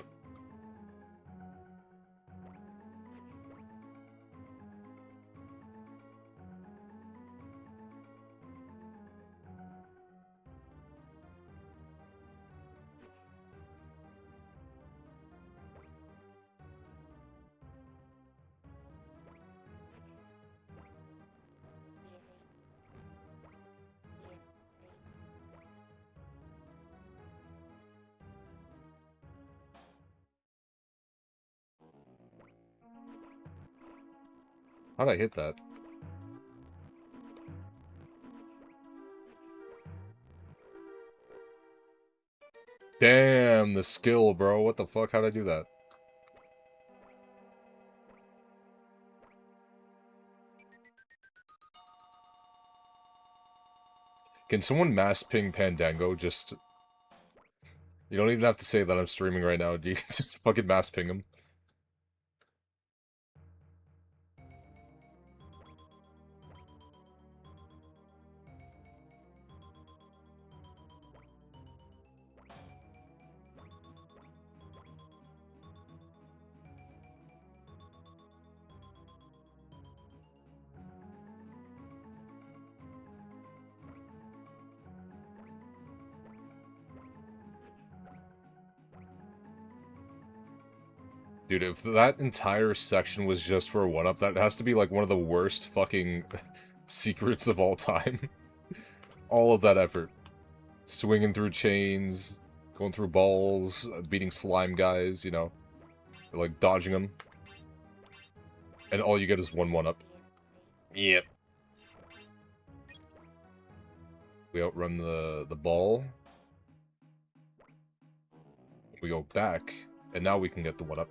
How'd I hit that? Damn, the skill, bro. What the fuck? How'd I do that? Can someone mass ping Pandango? Just... You don't even have to say that I'm streaming right now. Do you just fucking mass ping him? Dude, if that entire section was just for a one-up, that has to be like one of the worst fucking secrets of all time. All of that effort. Swinging through chains, Going through balls, beating slime guys, you know, like dodging them. And all you get is 1-1-up. Yep. We outrun the ball. We go back, and now we can get the 1-up.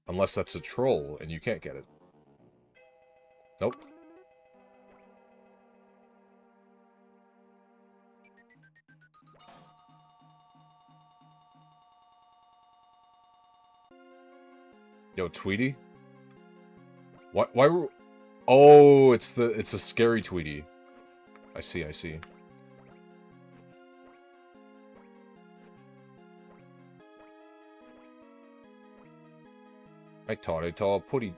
Unless that's a troll, and you can't get it. Nope. Yo, Tweety? Why were... Oh, it's a scary Tweety. I see, I see. I taught putty...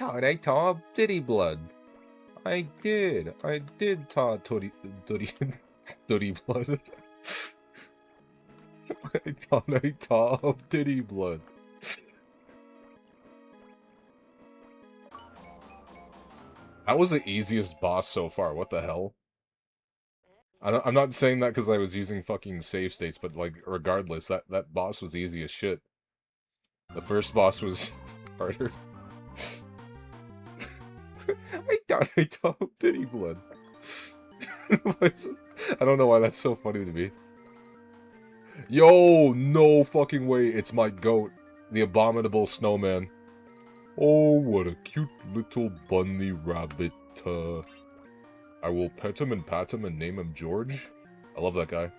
I taught Diddy blood. I did taught Diddy blood. I taught Diddy blood. That was the easiest boss so far, what the hell? I'm not saying that because I was using fucking save states, but like, regardless, that boss was easy as shit. The first boss was harder. I don't Diddy blood. I don't know why that's so funny to me. Yo, no fucking way, it's my goat, the abominable snowman. Oh, what a cute little bunny rabbit. I will pet him and pat him and name him George. I love that guy.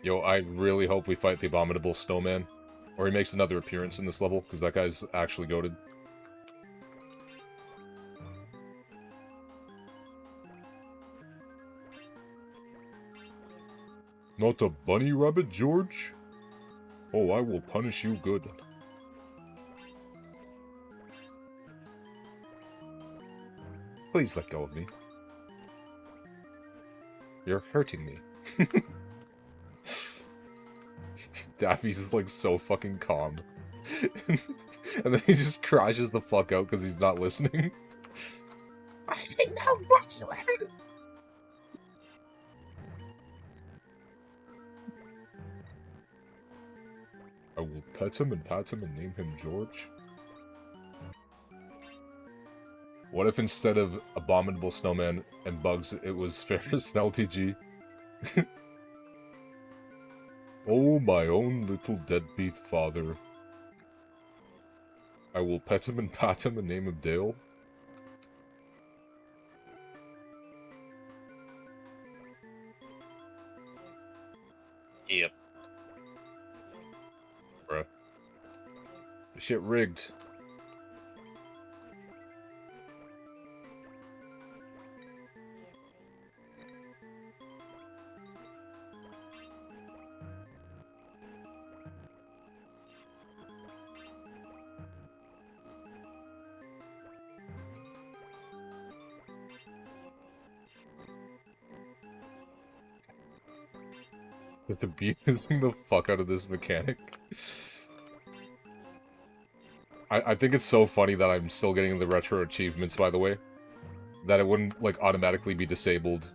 Yo, I really hope we fight the abominable snowman. Or he makes another appearance in this level, because that guy's actually goated. Not a bunny rabbit, George? Oh, I will punish you good. Please let go of me. You're hurting me. Daffy's is like so fucking calm. And then he just crashes the fuck out because he's not listening. I know whatsoever. I will pet him and pat him and name him George. What if instead of Abominable Snowman and Bugs, it was Ferris and LTG? Oh, my own little deadbeat father. I will pet him and pat him and name him Dale. Yep. Bruh. Shit rigged. Just abusing the fuck out of this mechanic. I think it's so funny that I'm still getting the retro achievements, by the way. That it wouldn't, like, automatically be disabled.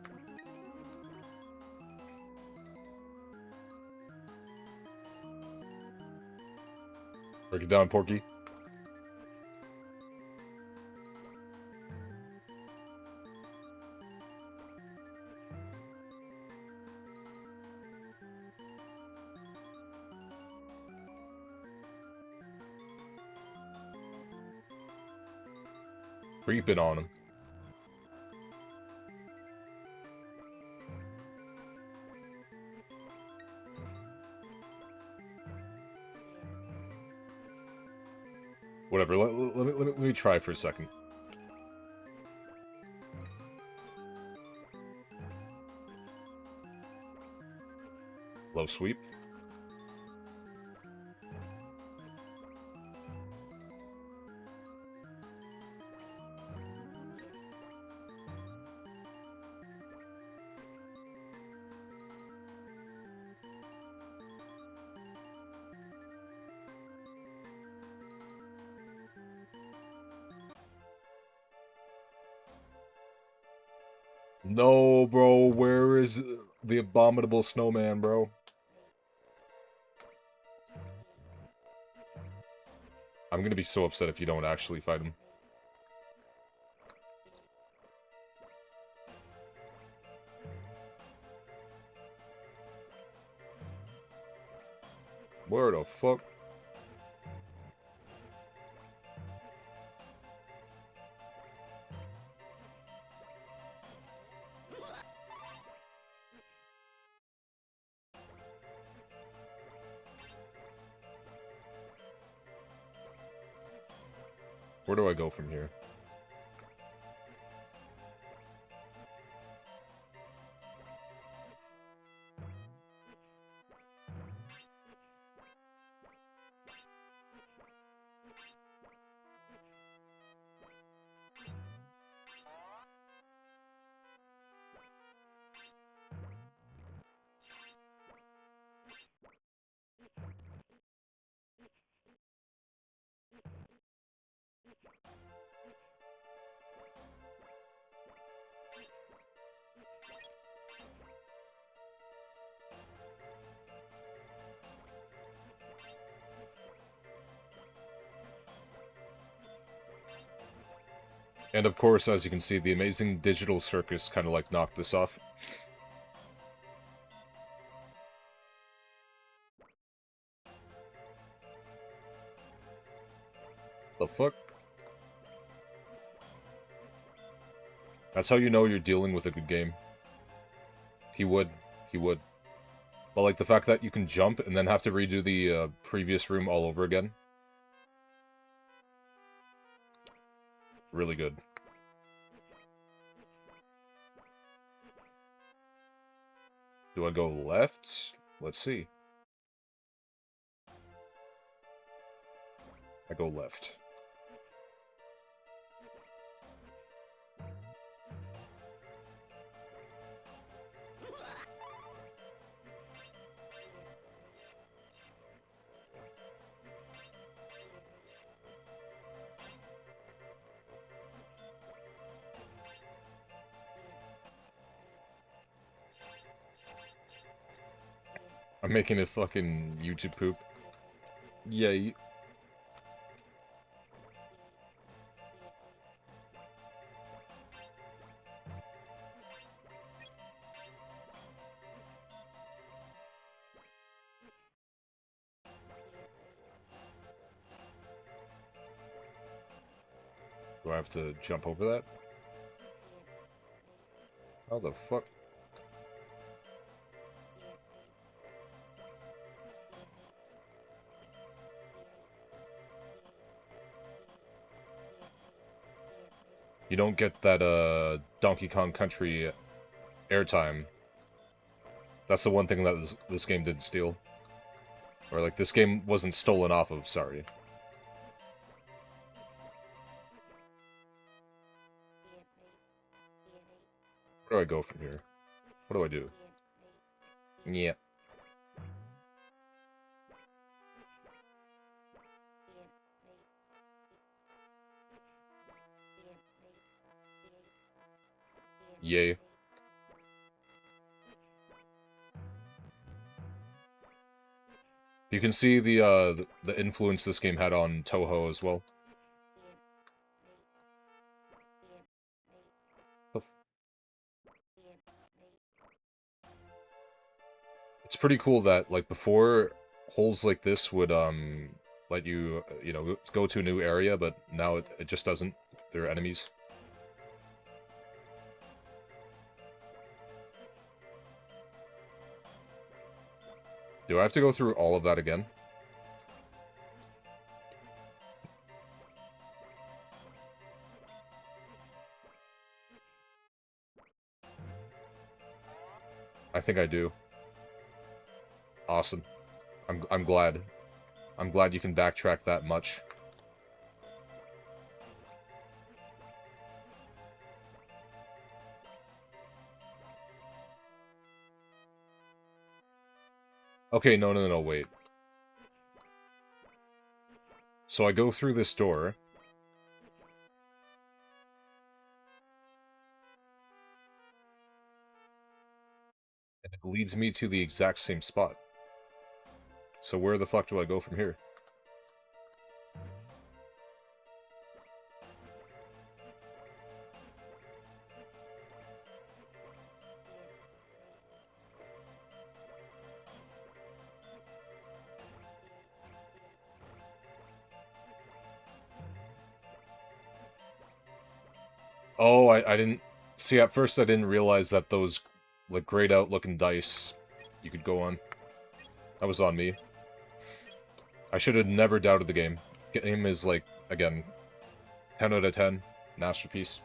Break it down, Porky. Creeping on him. Whatever, let me try for a second. Low sweep. No, bro, where is the abominable snowman, bro? I'm gonna be so upset if you don't actually fight him. Where the fuck? Where do I go from here? And of course, as you can see, the amazing digital circus kind of like knocked this off. The fuck? That's how you know you're dealing with a good game. He would. He would. But like the fact that you can jump and then have to redo the previous room all over again. Really good. Do I go left? Let's see. I go left. I'm making a fucking YouTube poop. Yeah, do I have to jump over that? How the fuck? You don't get that, Donkey Kong Country airtime. That's the one thing that this game didn't steal. Or, like, this game wasn't stolen off of, sorry. Where do I go from here? What do I do? Yeah. Yay. You can see the influence this game had on Toho as well. It's pretty cool that, like, before, holes like this would, let you, you know, go to a new area, but now it just doesn't. They're enemies. Do I have to go through all of that again? I think I do. Awesome. I'm glad. I'm glad you can backtrack that much. Okay, no, wait. So I go through this door. And it leads me to the exact same spot. So where the fuck do I go from here? Oh, I didn't... See, at first I didn't realize that those, like, grayed out looking dice you could go on. That was on me. I should have never doubted the game. Game is, like, again, 10 out of 10. Masterpiece.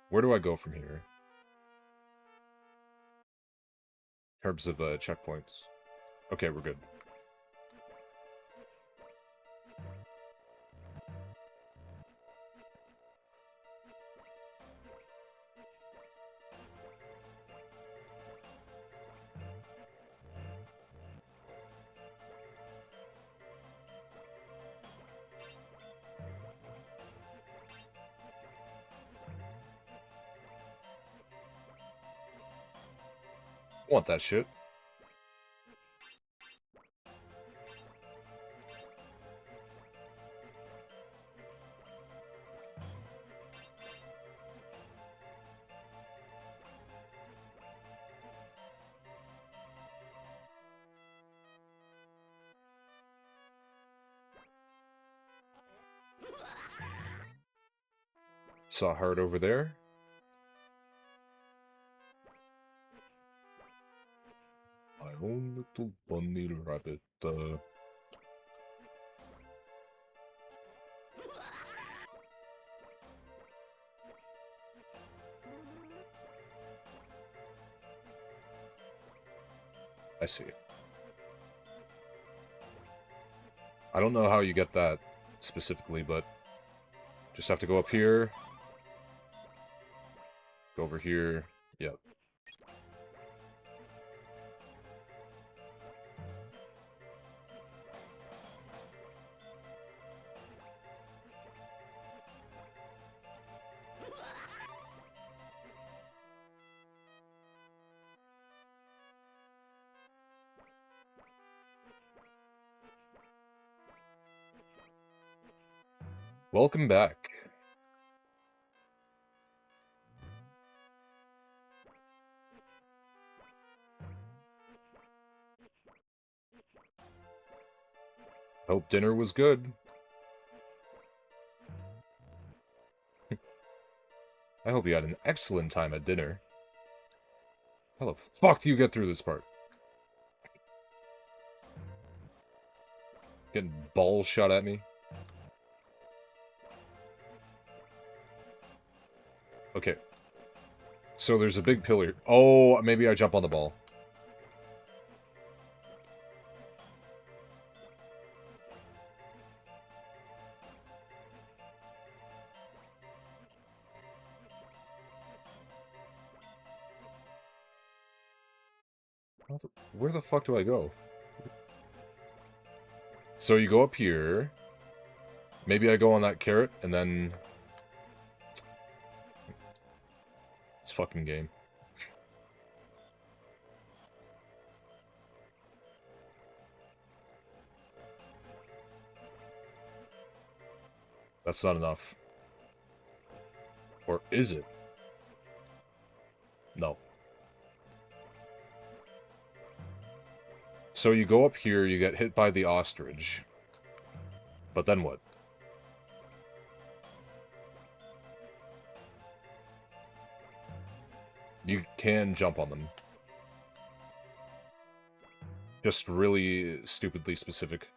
Where do I go from here? In terms of checkpoints. Okay, we're good. Want that shit. Saw heart over there. My own little bunny rabbit. I see. I don't know how you get that specifically, but just have to go up here. Go over here. Yep. Welcome back. Hope dinner was good. I hope you had an excellent time at dinner. How the fuck do you get through this part? Getting balls shot at me? Okay. So there's a big pillar. Oh, maybe I jump on the ball. Where the fuck do I go? So you go up here. Maybe I go on that carrot, and then... It's fucking game. That's not enough. Or is it? No. So you go up here, you get hit by the ostrich. But then what? You can jump on them. Just really stupidly specific.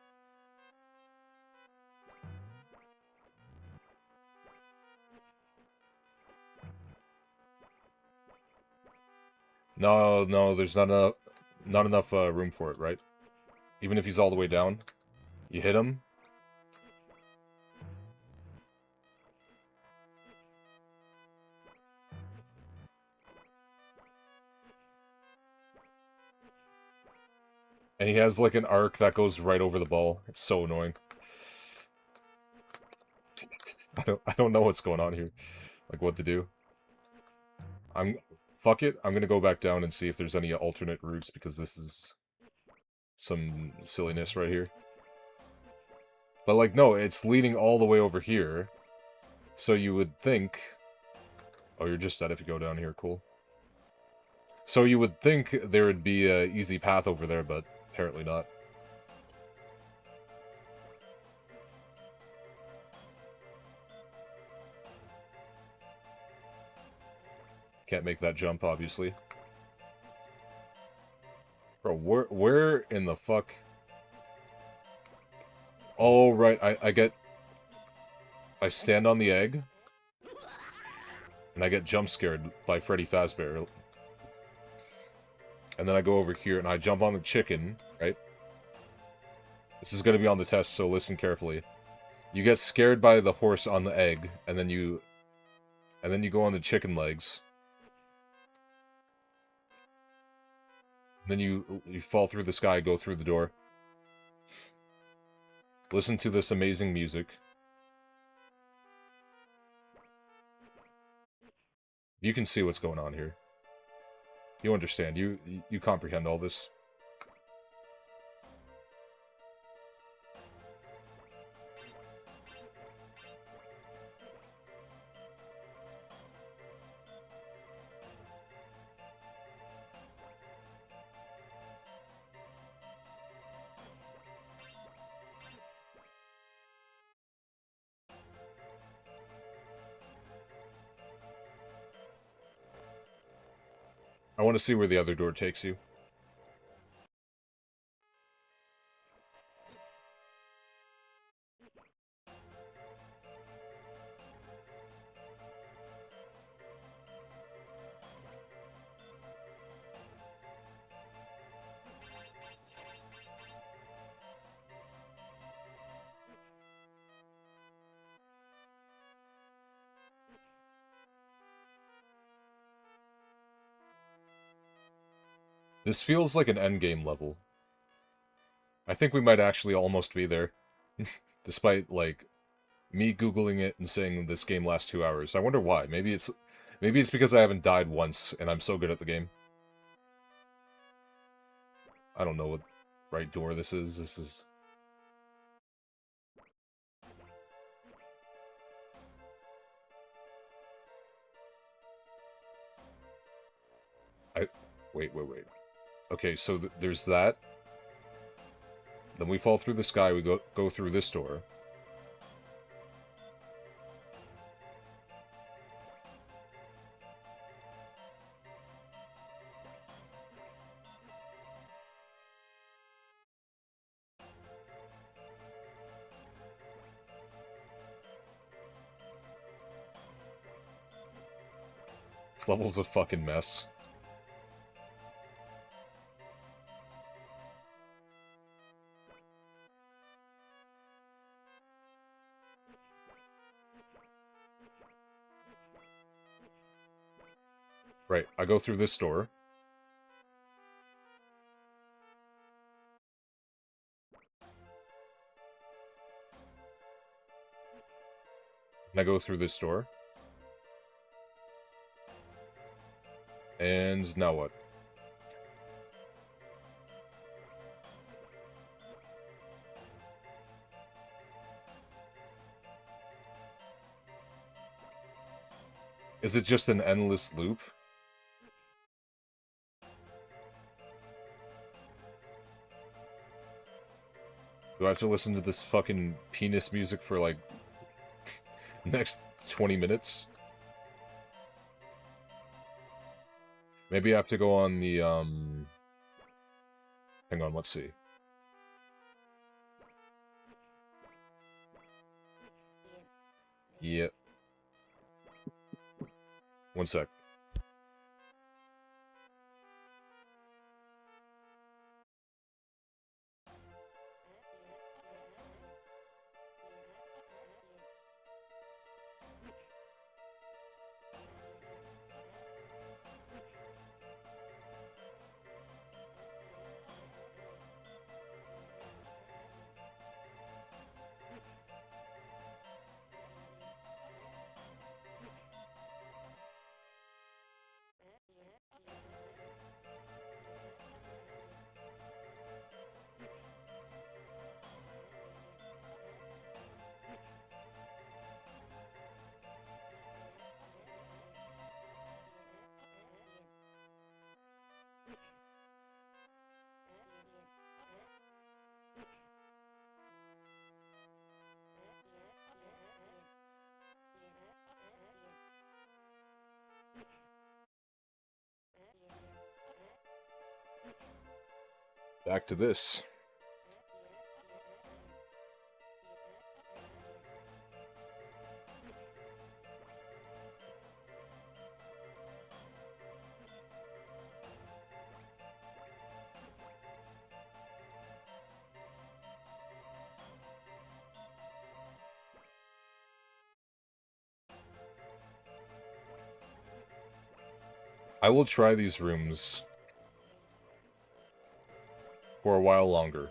No, there's not enough room for it, right? Even if he's all the way down, you hit him. And he has like an arc that goes right over the ball. It's so annoying. I don't know what's going on here. Like what to do. I'm fuck it. I'm gonna go back down and see if there's any alternate routes because this is some silliness right here. But like no, it's leading all the way over here. So you would think oh, you're just dead if you go down here, cool. So you would think there would be a easy path over there, but apparently not. Can't make that jump, obviously. Bro, where in the fuck? Oh, right, I stand on the egg, and I get jump scared by Freddy Fazbear. And then I go over here, and I jump on the chicken, right? This is gonna be on the test, so listen carefully. You get scared by the horse on the egg, and then you go on the chicken legs. Then you fall through the sky, go through the door. Listen to this amazing music. You can see what's going on here. You understand. You comprehend all this. I want to see where the other door takes you. This feels like an endgame level. I think we might actually almost be there. Despite, like, me Googling it and saying this game lasts 2 hours. I wonder why. Maybe it's because I haven't died once and I'm so good at the game. I don't know what right door this is. This is... Wait. Okay, so there's that. Then we fall through the sky, we go through this door. This level's a fucking mess. Right, I go through this door. And I go through this door. And now what? Is it just an endless loop? Do I have to listen to this fucking penis music for, like, next 20 minutes? Maybe I have to go on the, Hang on, let's see. Yep. One sec. Back to this. I will try these rooms for a while longer.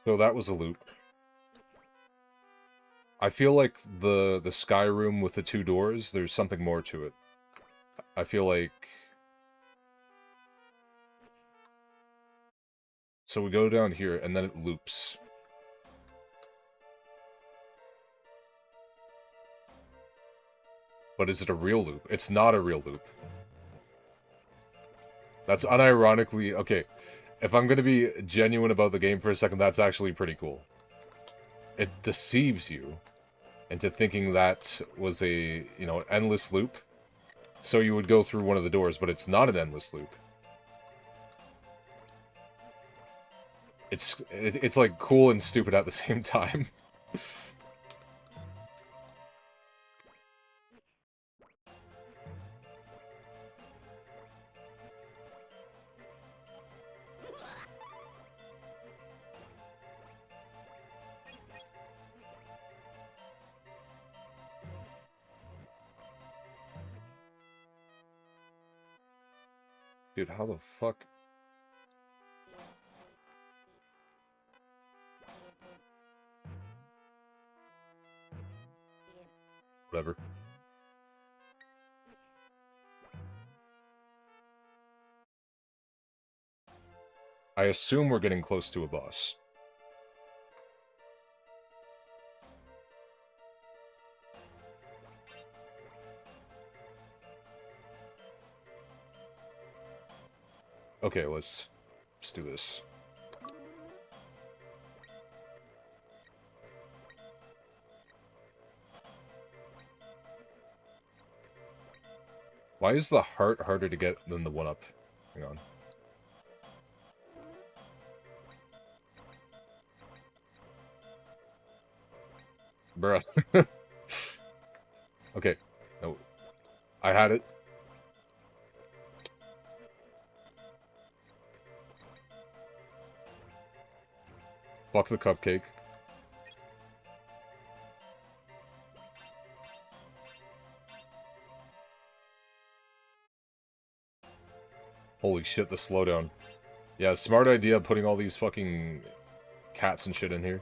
So that was a loop. I feel like the sky room with the two doors, there's something more to it. I feel like... So we go down here, and then it loops. But is it a real loop? It's not a real loop. That's unironically... Okay, if I'm gonna be genuine about the game for a second, that's actually pretty cool. It deceives you into thinking that was a, you know, an endless loop. So you would go through one of the doors, but it's not an endless loop. It's like cool and stupid at the same time. Dude, how the fuck? Whatever. I assume we're getting close to a boss. Okay, let's do this. Why is the heart harder to get than the one-up? Hang on. Bruh. Okay. No. I had it. Fuck the cupcake. Holy shit, the slowdown. Yeah, smart idea putting all these fucking cats and shit in here.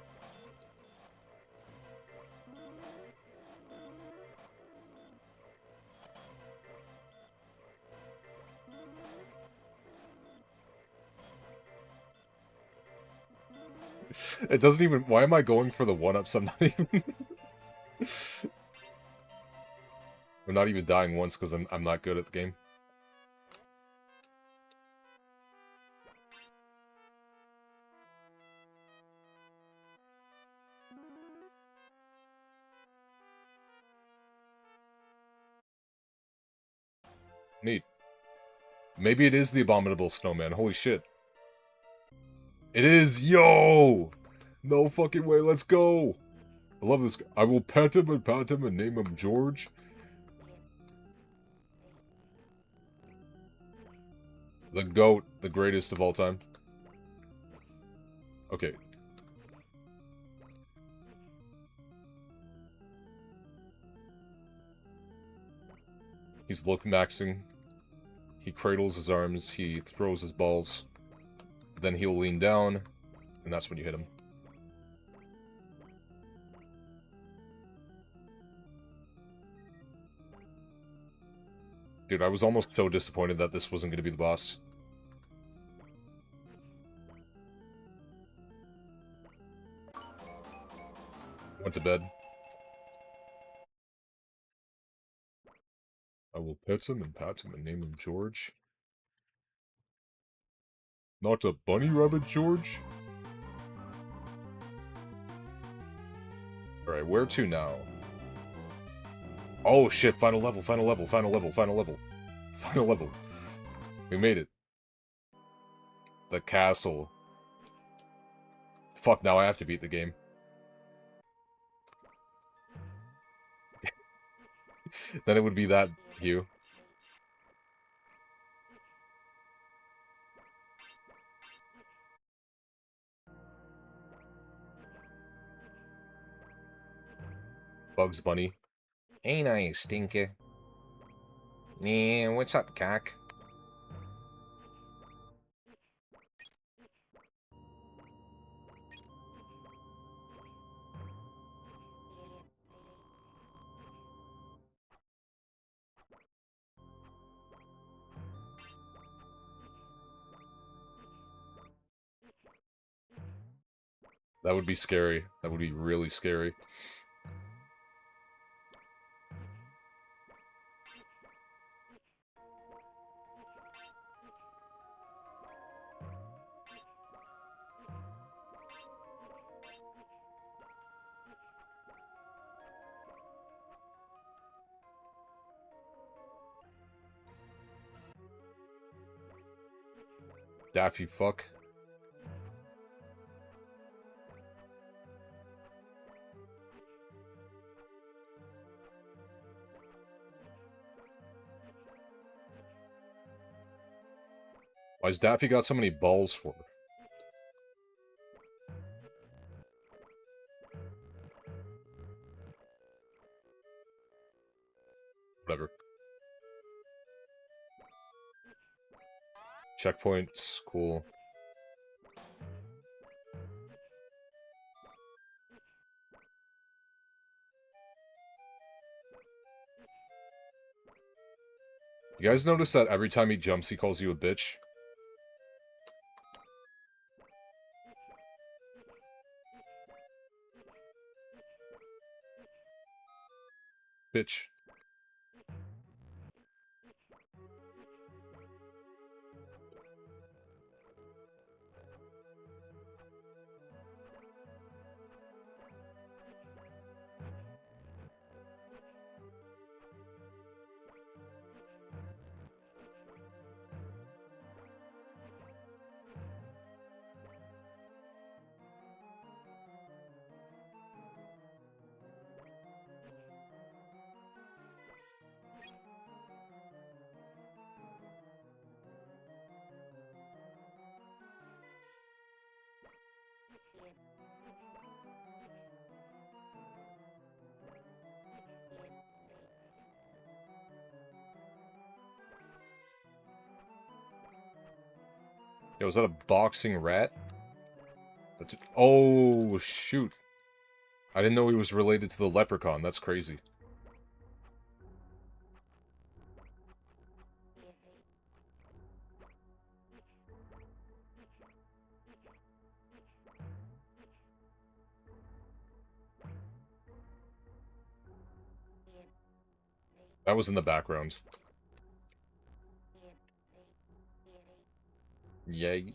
It doesn't even... Why am I going for the one-ups? I'm not even... I'm not even dying once because I'm not good at the game. Neat. Maybe it is the Abominable Snowman. Holy shit. It is! Yo! No fucking way, let's go! I love this guy. I will pet him and name him George. The GOAT, the greatest of all time. Okay. He's look maxing. He cradles his arms, he throws his balls. Then he'll lean down, and that's when you hit him. Dude, I was almost so disappointed that this wasn't going to be the boss. Went to bed. I will pet him and pat him and name him George. Not a bunny rabbit, George? Alright, where to now? Oh shit, final level, final level, final level, final level. Final level. We made it. The castle. Fuck, now I have to beat the game. Then it would be that Hugh. Bugs Bunny. Ain't I a stinker? Yeah, what's up, cock? That would be scary. That would be really scary. Daffy fuck. Why's Daffy got so many balls for? Whatever. Checkpoints, cool. You guys notice that every time he jumps, he calls you a bitch? Bitch. Yo, is that a boxing rat? Oh, shoot. I didn't know he was related to the leprechaun. That's crazy. That was in the background. Yay.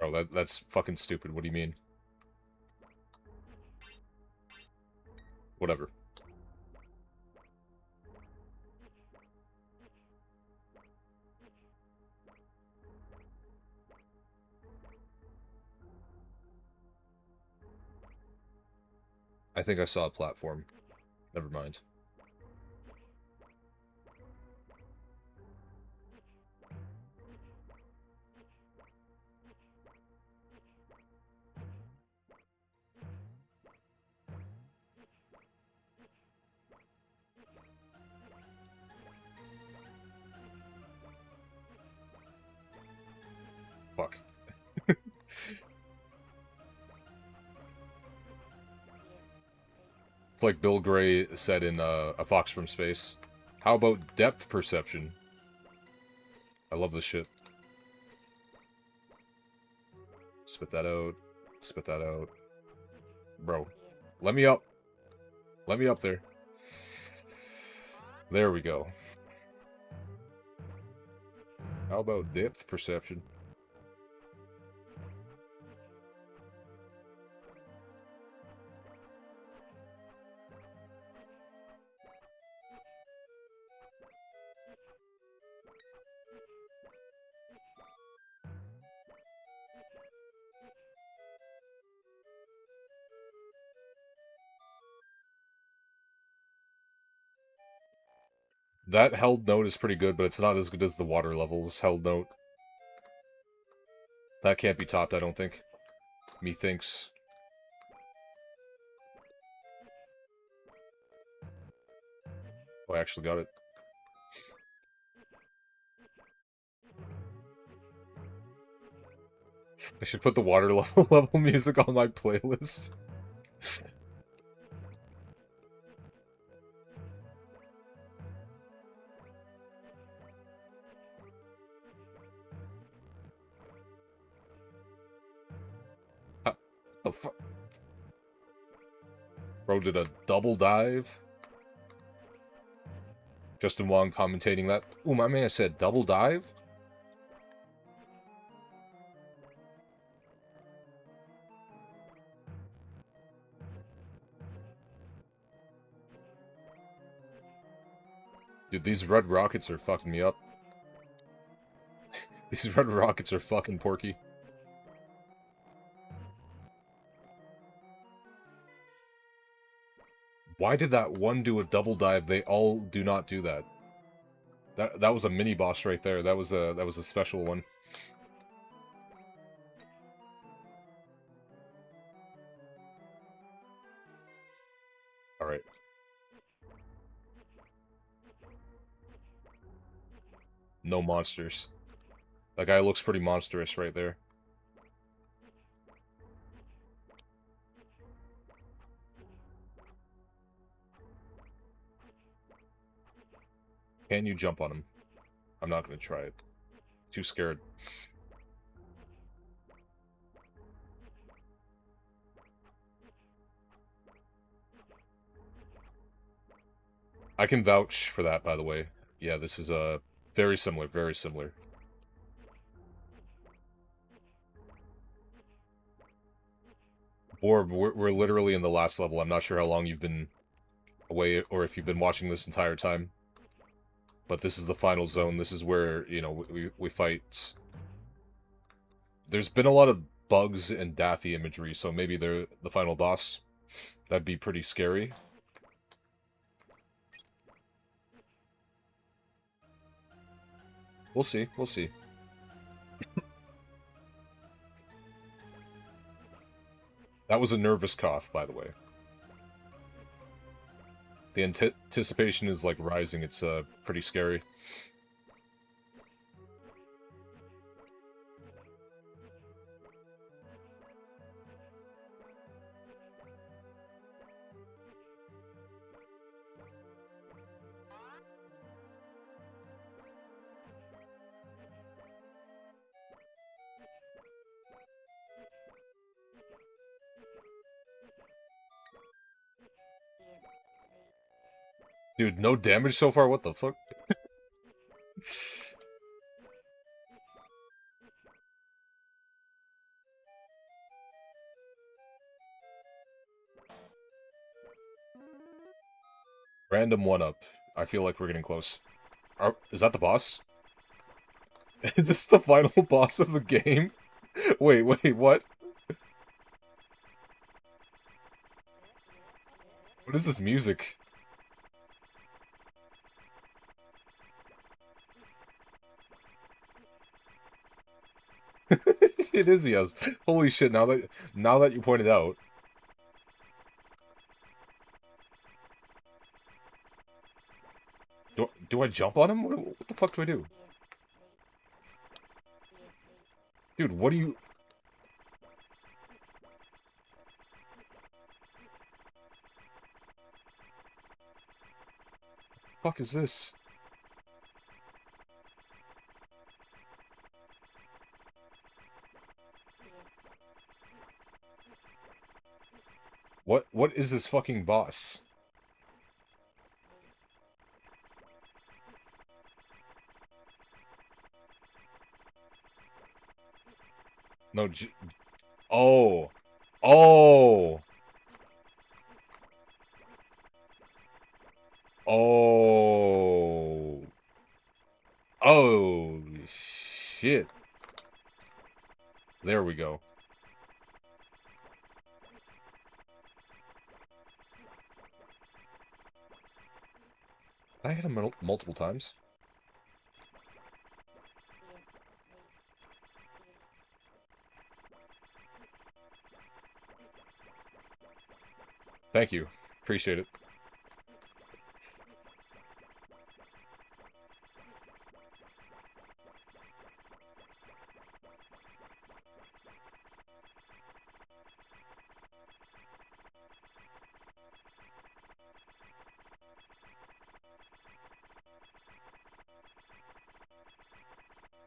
Oh, that's fucking stupid. What do you mean? Whatever. I think I saw a platform. Never mind. Fuck. It's like Bill Gray said in A Fox from Space. How about depth perception? I love this shit. Spit that out. Spit that out. Bro, let me up. Let me up there. There we go. How about depth perception? That held note is pretty good, but it's not as good as the water levels held note. That can't be topped, I don't think. Methinks. Oh, I actually got it. I should put the water level music on my playlist. How the fuck? Bro did a double dive? Justin Wong commentating that. Ooh, my man said double dive? Dude, these red rockets are fucking me up. These red rockets are fucking Porky. Why did that one do a double dive? They all do not do that. That was a mini boss right there. That was a special one. All right. No monsters. That guy looks pretty monstrous right there. Can you jump on him? I'm not gonna try it. Too scared. I can vouch for that, by the way. Yeah, this is very similar, very similar. Or we're literally in the last level. I'm not sure how long you've been away or if you've been watching this entire time. But this is the final zone. This is where, you know, we fight. There's been a lot of bugs and Daffy imagery, so maybe they're the final boss. That'd be pretty scary. We'll see, we'll see. That was a nervous cough, by the way. The anticipation is, like, rising. It's, pretty scary. Dude, no damage so far? What the fuck? Random 1-up. I feel like we're getting close. Is that the boss? Is this the final boss of the game? Wait, what? What is this music? It is, yes. Holy shit, now that you pointed out. Do I jump on him? What the fuck do I do? Dude, what do you... fuck is this? What is this fucking boss? No, oh. Oh. Oh. Oh, shit. There we go. I hit him multiple times. Thank you. Appreciate it.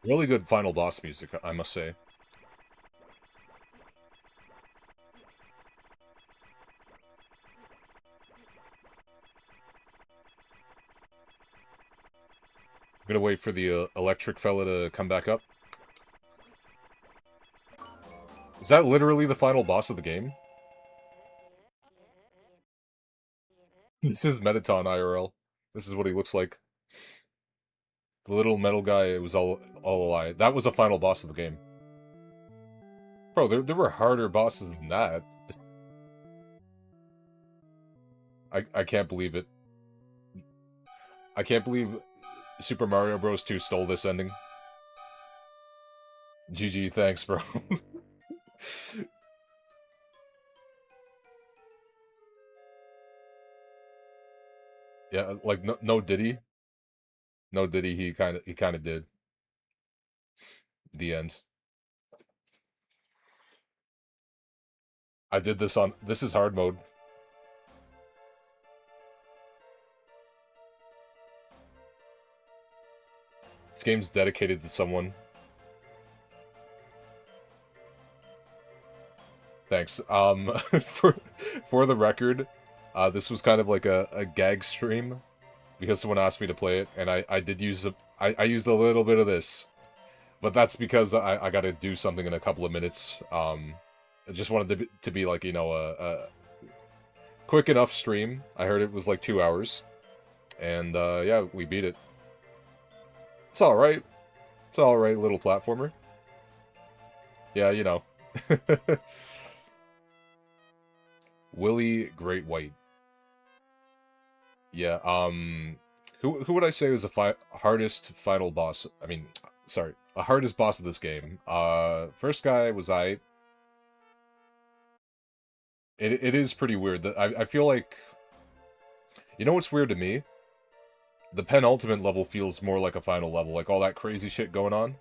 Really good final boss music, I must say. I'm gonna wait for the electric fella to come back up. Is that literally the final boss of the game? This is Metaton IRL. This is what he looks like. The little metal guy, it was all a lie. That was a final boss of the game. Bro, there were harder bosses than that. I can't believe it. I can't believe Super Mario Bros. 2 stole this ending. GG, thanks, bro. Yeah, like no Diddy. No Diddy, he kinda did. The end. I did this on this is hard mode. This game's dedicated to someone. Thanks. For the record, this was kind of like a gag stream because someone asked me to play it, and I did use I used a little bit of this, but that's because I got to do something in a couple of minutes. I just wanted to be like, you know, a quick enough stream. I heard it was like 2 hours, and yeah, we beat it. It's all right. It's all right, little platformer. Yeah, you know. Willy Great White. Yeah, who would I say was the hardest final boss? I mean, sorry, the hardest boss of this game. First guy was it is pretty weird. I feel like, you know what's weird to me? The penultimate level feels more like a final level, like all that crazy shit going on.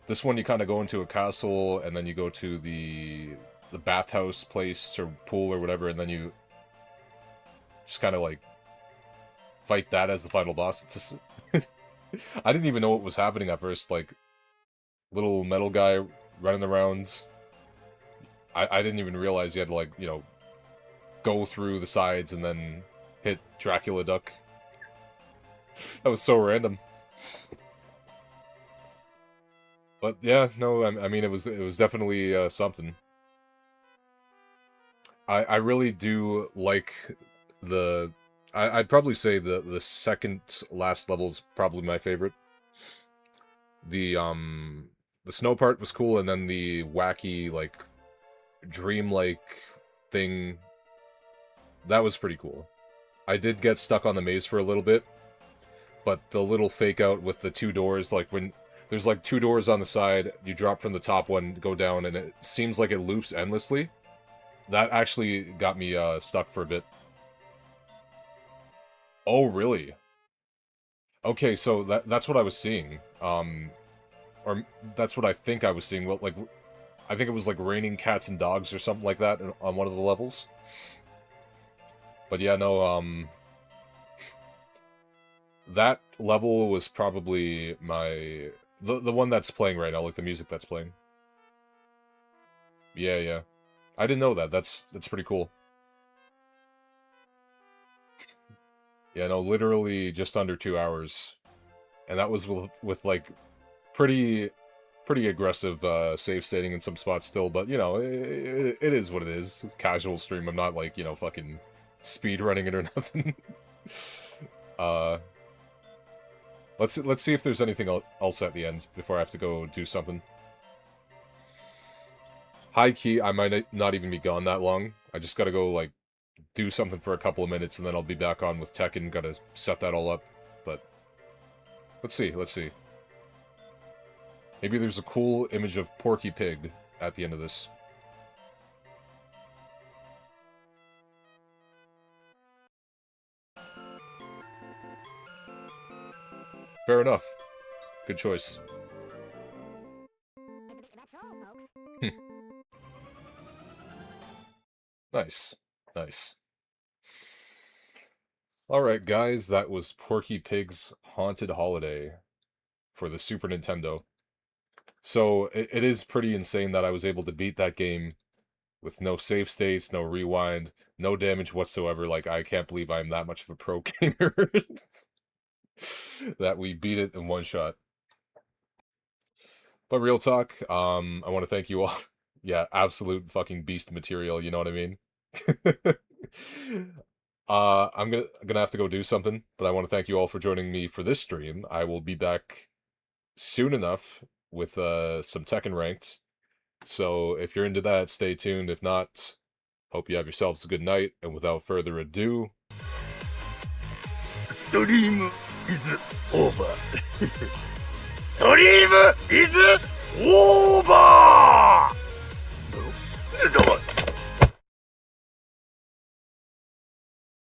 This one you kind of go into a castle, and then you go to the bathhouse place or pool or whatever, and then you just kind of like fight that as the final boss. It's just I didn't even know what was happening at first. Like, little metal guy running around. I didn't even realize you had to, like, you know, go through the sides and then hit Dracula Duck. That was so random. But yeah, no, I mean it was definitely something. I really do like the I'd probably say the second last level is probably my favorite. The snow part was cool, and then the wacky, like, dream-like thing, that was pretty cool. I did get stuck on the maze for a little bit, but the little fake out with the two doors, like when there's like two doors on the side, you drop from the top one, go down, and it seems like it loops endlessly. That actually got me stuck for a bit. Oh, really? Okay, so that's what I was seeing. Or that's what I think I was seeing. Well, like, I think it was like raining cats and dogs or something like that on one of the levels. But yeah, no, that level was probably the one that's playing right now, like the music that's playing. Yeah, yeah. I didn't know that. That's pretty cool. Yeah, no, literally just under 2 hours. And that was with like pretty pretty aggressive save stating in some spots still, but you know, it is what it is. Casual stream. I'm not like, you know, fucking speed running it or nothing. uh, let's see if there's anything else at the end before I have to go do something. High key, I might not even be gone that long. I just gotta go like do something for a couple of minutes, and then I'll be back on with Tekken. Gotta set that all up, but let's see, let's see. Maybe there's a cool image of Porky Pig at the end of this. Fair enough. Good choice. Nice. Nice. Alright, guys, that was Porky Pig's Haunted Holiday for the Super Nintendo. So, it is pretty insane that I was able to beat that game with no save states, no rewind, no damage whatsoever. Like, I can't believe I'm that much of a pro gamer. That we beat it in one shot. But real talk, I want to thank you all. Yeah, absolute fucking beast material, you know what I mean? I'm gonna have to go do something, but I want to thank you all for joining me for this stream. I will be back soon enough with some Tekken ranked. So if you're into that, stay tuned. If not, hope you have yourselves a good night, and without further ado, Stream is over. Stream is